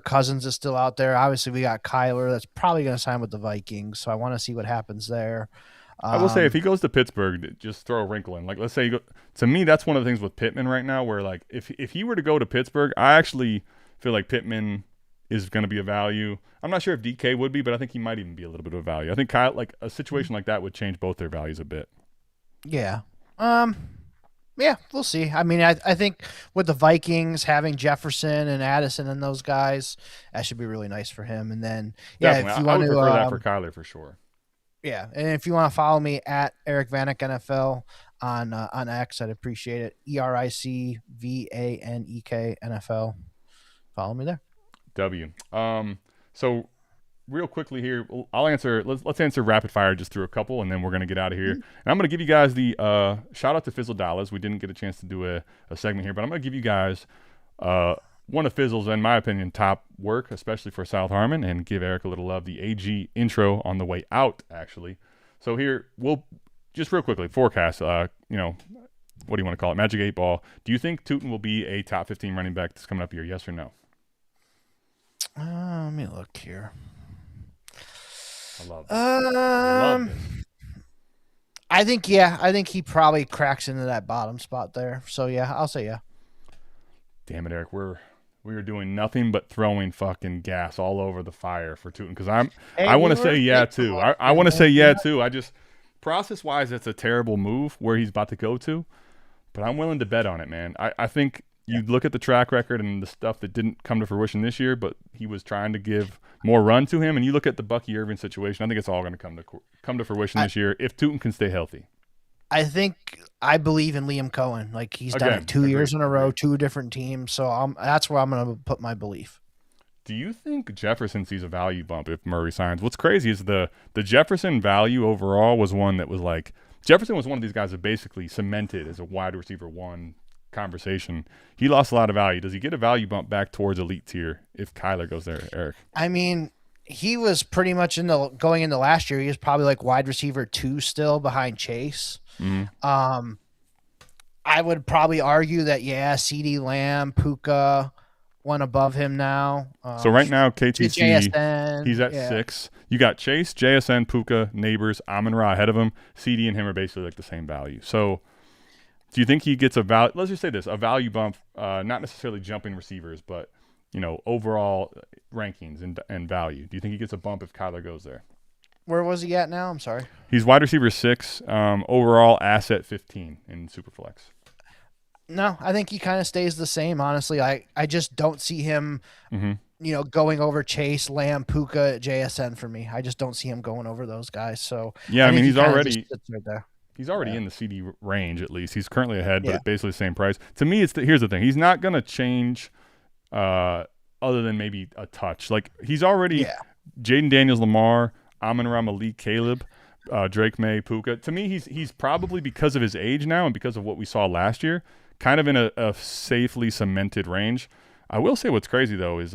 Cousins is still out there. Obviously, we got Kyler that's probably going to sign with the Vikings, so I want to see what happens there. I will say, if he goes to Pittsburgh, just throw a wrinkle in. Like, let's say to me, that's one of the things with Pittman right now, where like if he were to go to Pittsburgh, I actually feel like Pittman is going to be a value. I'm not sure if DK would be, but I think he might even be a little bit of a value. I think like a situation like that would change both their values a bit. Yeah. Yeah, we'll see. I mean, I think with the Vikings having Jefferson and Addison and those guys, that should be really nice for him. And then, definitely. If you want to, prefer that for Kyler for sure. Yeah, and if you want to follow me at Eric Vanek NFL on X, I'd appreciate it. EricVanek NFL. Follow me there. W. So real quickly here, I'll answer. Let's answer rapid fire just through a couple, and then we're gonna get out of here. And I'm gonna give you guys the shout out to Fizzle Dollars. We didn't get a chance to do a segment here, but I'm gonna give you guys one of Fizzle's, in my opinion, top work, especially for South Harmon, and give Eric a little love. The AG intro on the way out, actually. So here, we'll just real quickly forecast. What do you want to call it? Magic 8 Ball. Do you think Tuten will be a top 15 running back that's coming up here? Yes or no? Let me look here. I love this. I think he probably cracks into that bottom spot there. So yeah, I'll say yeah. Damn it, Eric. We are doing nothing but throwing fucking gas all over the fire for Tuten, because I want to say yeah too. I want to say yeah too. I just, process wise, that's a terrible move where he's about to go to, but I'm willing to bet on it, man. I think you look at the track record and the stuff that didn't come to fruition this year, but he was trying to give more run to him, and you look at the Bucky Irving situation. I think it's all going to come to fruition this year if Tuten can stay healthy. I believe in Liam Cohen. Like, he's done it 2 years in a row, 2 different teams. So that's where I'm going to put my belief. Do you think Jefferson sees a value bump if Murray signs? What's crazy is the Jefferson value overall was one that was like, Jefferson was one of these guys that basically cemented as a wide receiver 1 conversation. He lost a lot of value. Does he get a value bump back towards elite tier if Kyler goes there, Eric? I mean, he was pretty much going into last year. He was probably like wide receiver 2 still behind Chase. Mm-hmm. I would probably argue that, CeeDee Lamb, Puka, one above him now. So right now, KTC, JSN, he's at 6. You got Chase, JSN, Puka, Neighbors, Amon-Ra ahead of him. CD and him are basically like the same value. So do you think he gets a value? Let's just say this, a value bump, not necessarily jumping receivers, but, overall rankings and value. Do you think he gets a bump if Kyler goes there? Where was he at now? I'm sorry. He's wide receiver 6, overall asset 15 in Superflex. No, I think he kind of stays the same, honestly. I just don't see him, going over Chase, Lamb, Puka, JSN for me. I just don't see him going over those guys. So yeah, I mean, he's already right in the CD range at least. He's currently ahead, but basically the same price. To me, here's the thing. He's not going to change other than maybe a touch. Like he's already Jaden Daniels, Lamar, Amon-Ra, Malik, Caleb, Drake May, Puka. To me, he's probably, because of his age now and because of what we saw last year, kind of in a safely cemented range. I will say what's crazy though is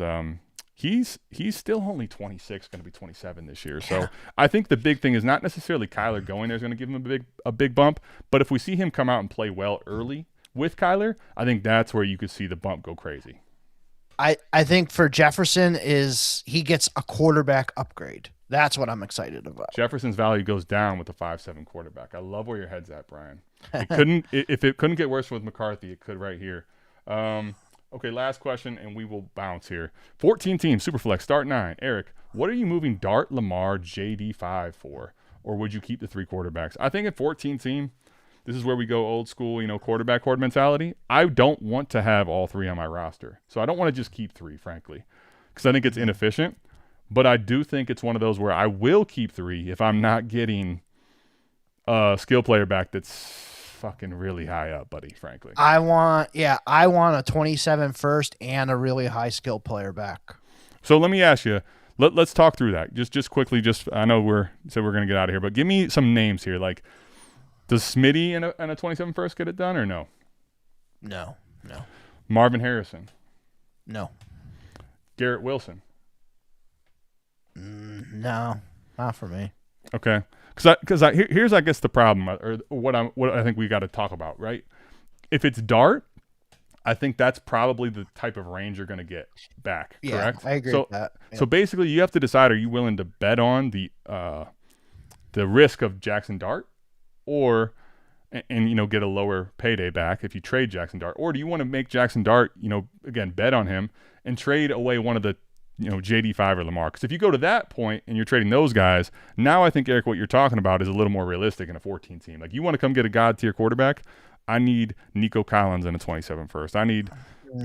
he's still only 26, going to be 27 this year. So I think the big thing is not necessarily Kyler going there is going to give him a big bump, but if we see him come out and play well early with Kyler, I think that's where you could see the bump go crazy. I think for Jefferson he gets a quarterback upgrade. That's what I'm excited about. Jefferson's value goes down with the 5'7" quarterback. I love where your head's at, Brian. If it couldn't get worse with McCarthy, it could right here. Okay, last question, and we will bounce here. 14 teams, Superflex, start 9. Eric, what are you moving Dart, Lamar, JD5 for? Or would you keep the 3 quarterbacks? I think at 14 team, this is where we go old school, quarterback horde mentality. I don't want to have all 3 on my roster. So I don't want to just keep 3, frankly, because I think it's inefficient. But I do think it's one of those where I will keep 3 if I'm not getting a skill player back that's fucking really high up, buddy, frankly. I want a 27 first and a really high skill player back. So let me ask you, let's talk through that. Just quickly, I know we're going to get out of here, but give me some names here. Like, does Smitty and a 27 first get it done or no? No. Marvin Harrison? No. Garrett Wilson? No, not for me. Okay, because here's I guess the problem, or what I think we got to talk about, right? If it's Dart, I think that's probably the type of range you're going to get back. Correct? I agree with that. Yeah. So basically, you have to decide: are you willing to bet on the risk of Jackson Dart, or and get a lower payday back if you trade Jackson Dart, or do you want to make Jackson Dart, again, bet on him and trade away one of the JD5 or Lamar? Because if you go to that point and you're trading those guys, now I think, Eric, what you're talking about is a little more realistic in a 14 team. Like, you want to come get a god tier quarterback, I need Nico Collins in a 27 first. I need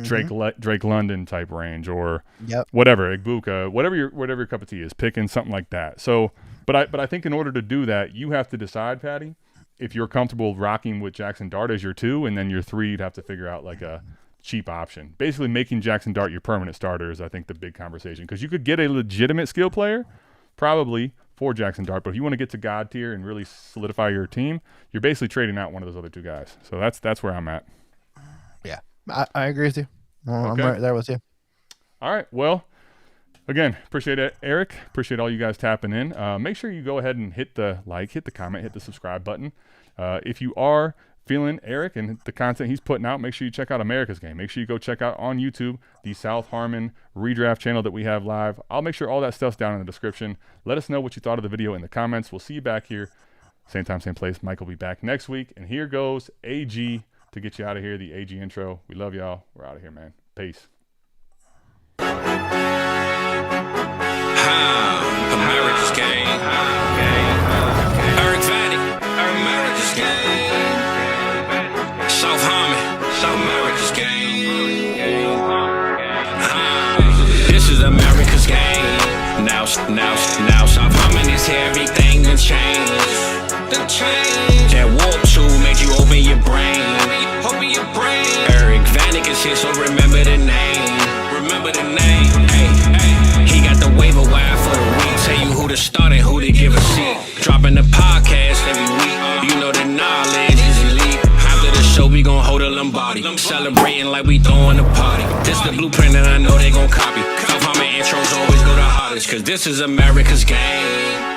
Drake London type range, or whatever, Igbuka, whatever your cup of tea is, picking something like that. So, but I think in order to do that, you have to decide, Patty, if you're comfortable rocking with Jackson Dart as your 2, and then your 3, you'd have to figure out like a cheap option. Basically making Jackson Dart your permanent starter is, I think, the big conversation, because you could get a legitimate skill player probably for Jackson Dart, but if you want to get to god tier and really solidify your team, you're basically trading out one of those other 2 guys. So that's where I'm at. Yeah, I agree with you. I'm right there with you. All right, well, again, appreciate it, Eric. Appreciate all you guys tapping in. Make sure you go ahead and hit the like, hit the comment, hit the subscribe button. If you are feeling Eric and the content he's putting out, make sure you check out America's Game. Make sure you go check out on YouTube the South Harmon redraft channel that we have live. I'll make sure all that stuff's down in the description. Let us know what you thought of the video in the comments. We'll see you back here. Same time, same place. Mike will be back next week. And here goes AG to get you out of here, the AG intro. We love y'all. We're out of here, man. Peace. America's Game. Eric Vanek. America's Game. South Harmon. South America's Game. This is America's Game. Now South Harmon is here. Everything done changed. That warp tool made you open your brain. Eric Vanek is here, so remember the name. He got the waiver wire for the week. Tell you who to start and who to give a seat. Dropping the podcast every week. You know the knowledge is elite. After the show, we gon' hold a Lombardi. Celebrating like we throwing a party. This the blueprint and I know they gon' copy. Top Harmon intros always go the hardest, cause this is America's game.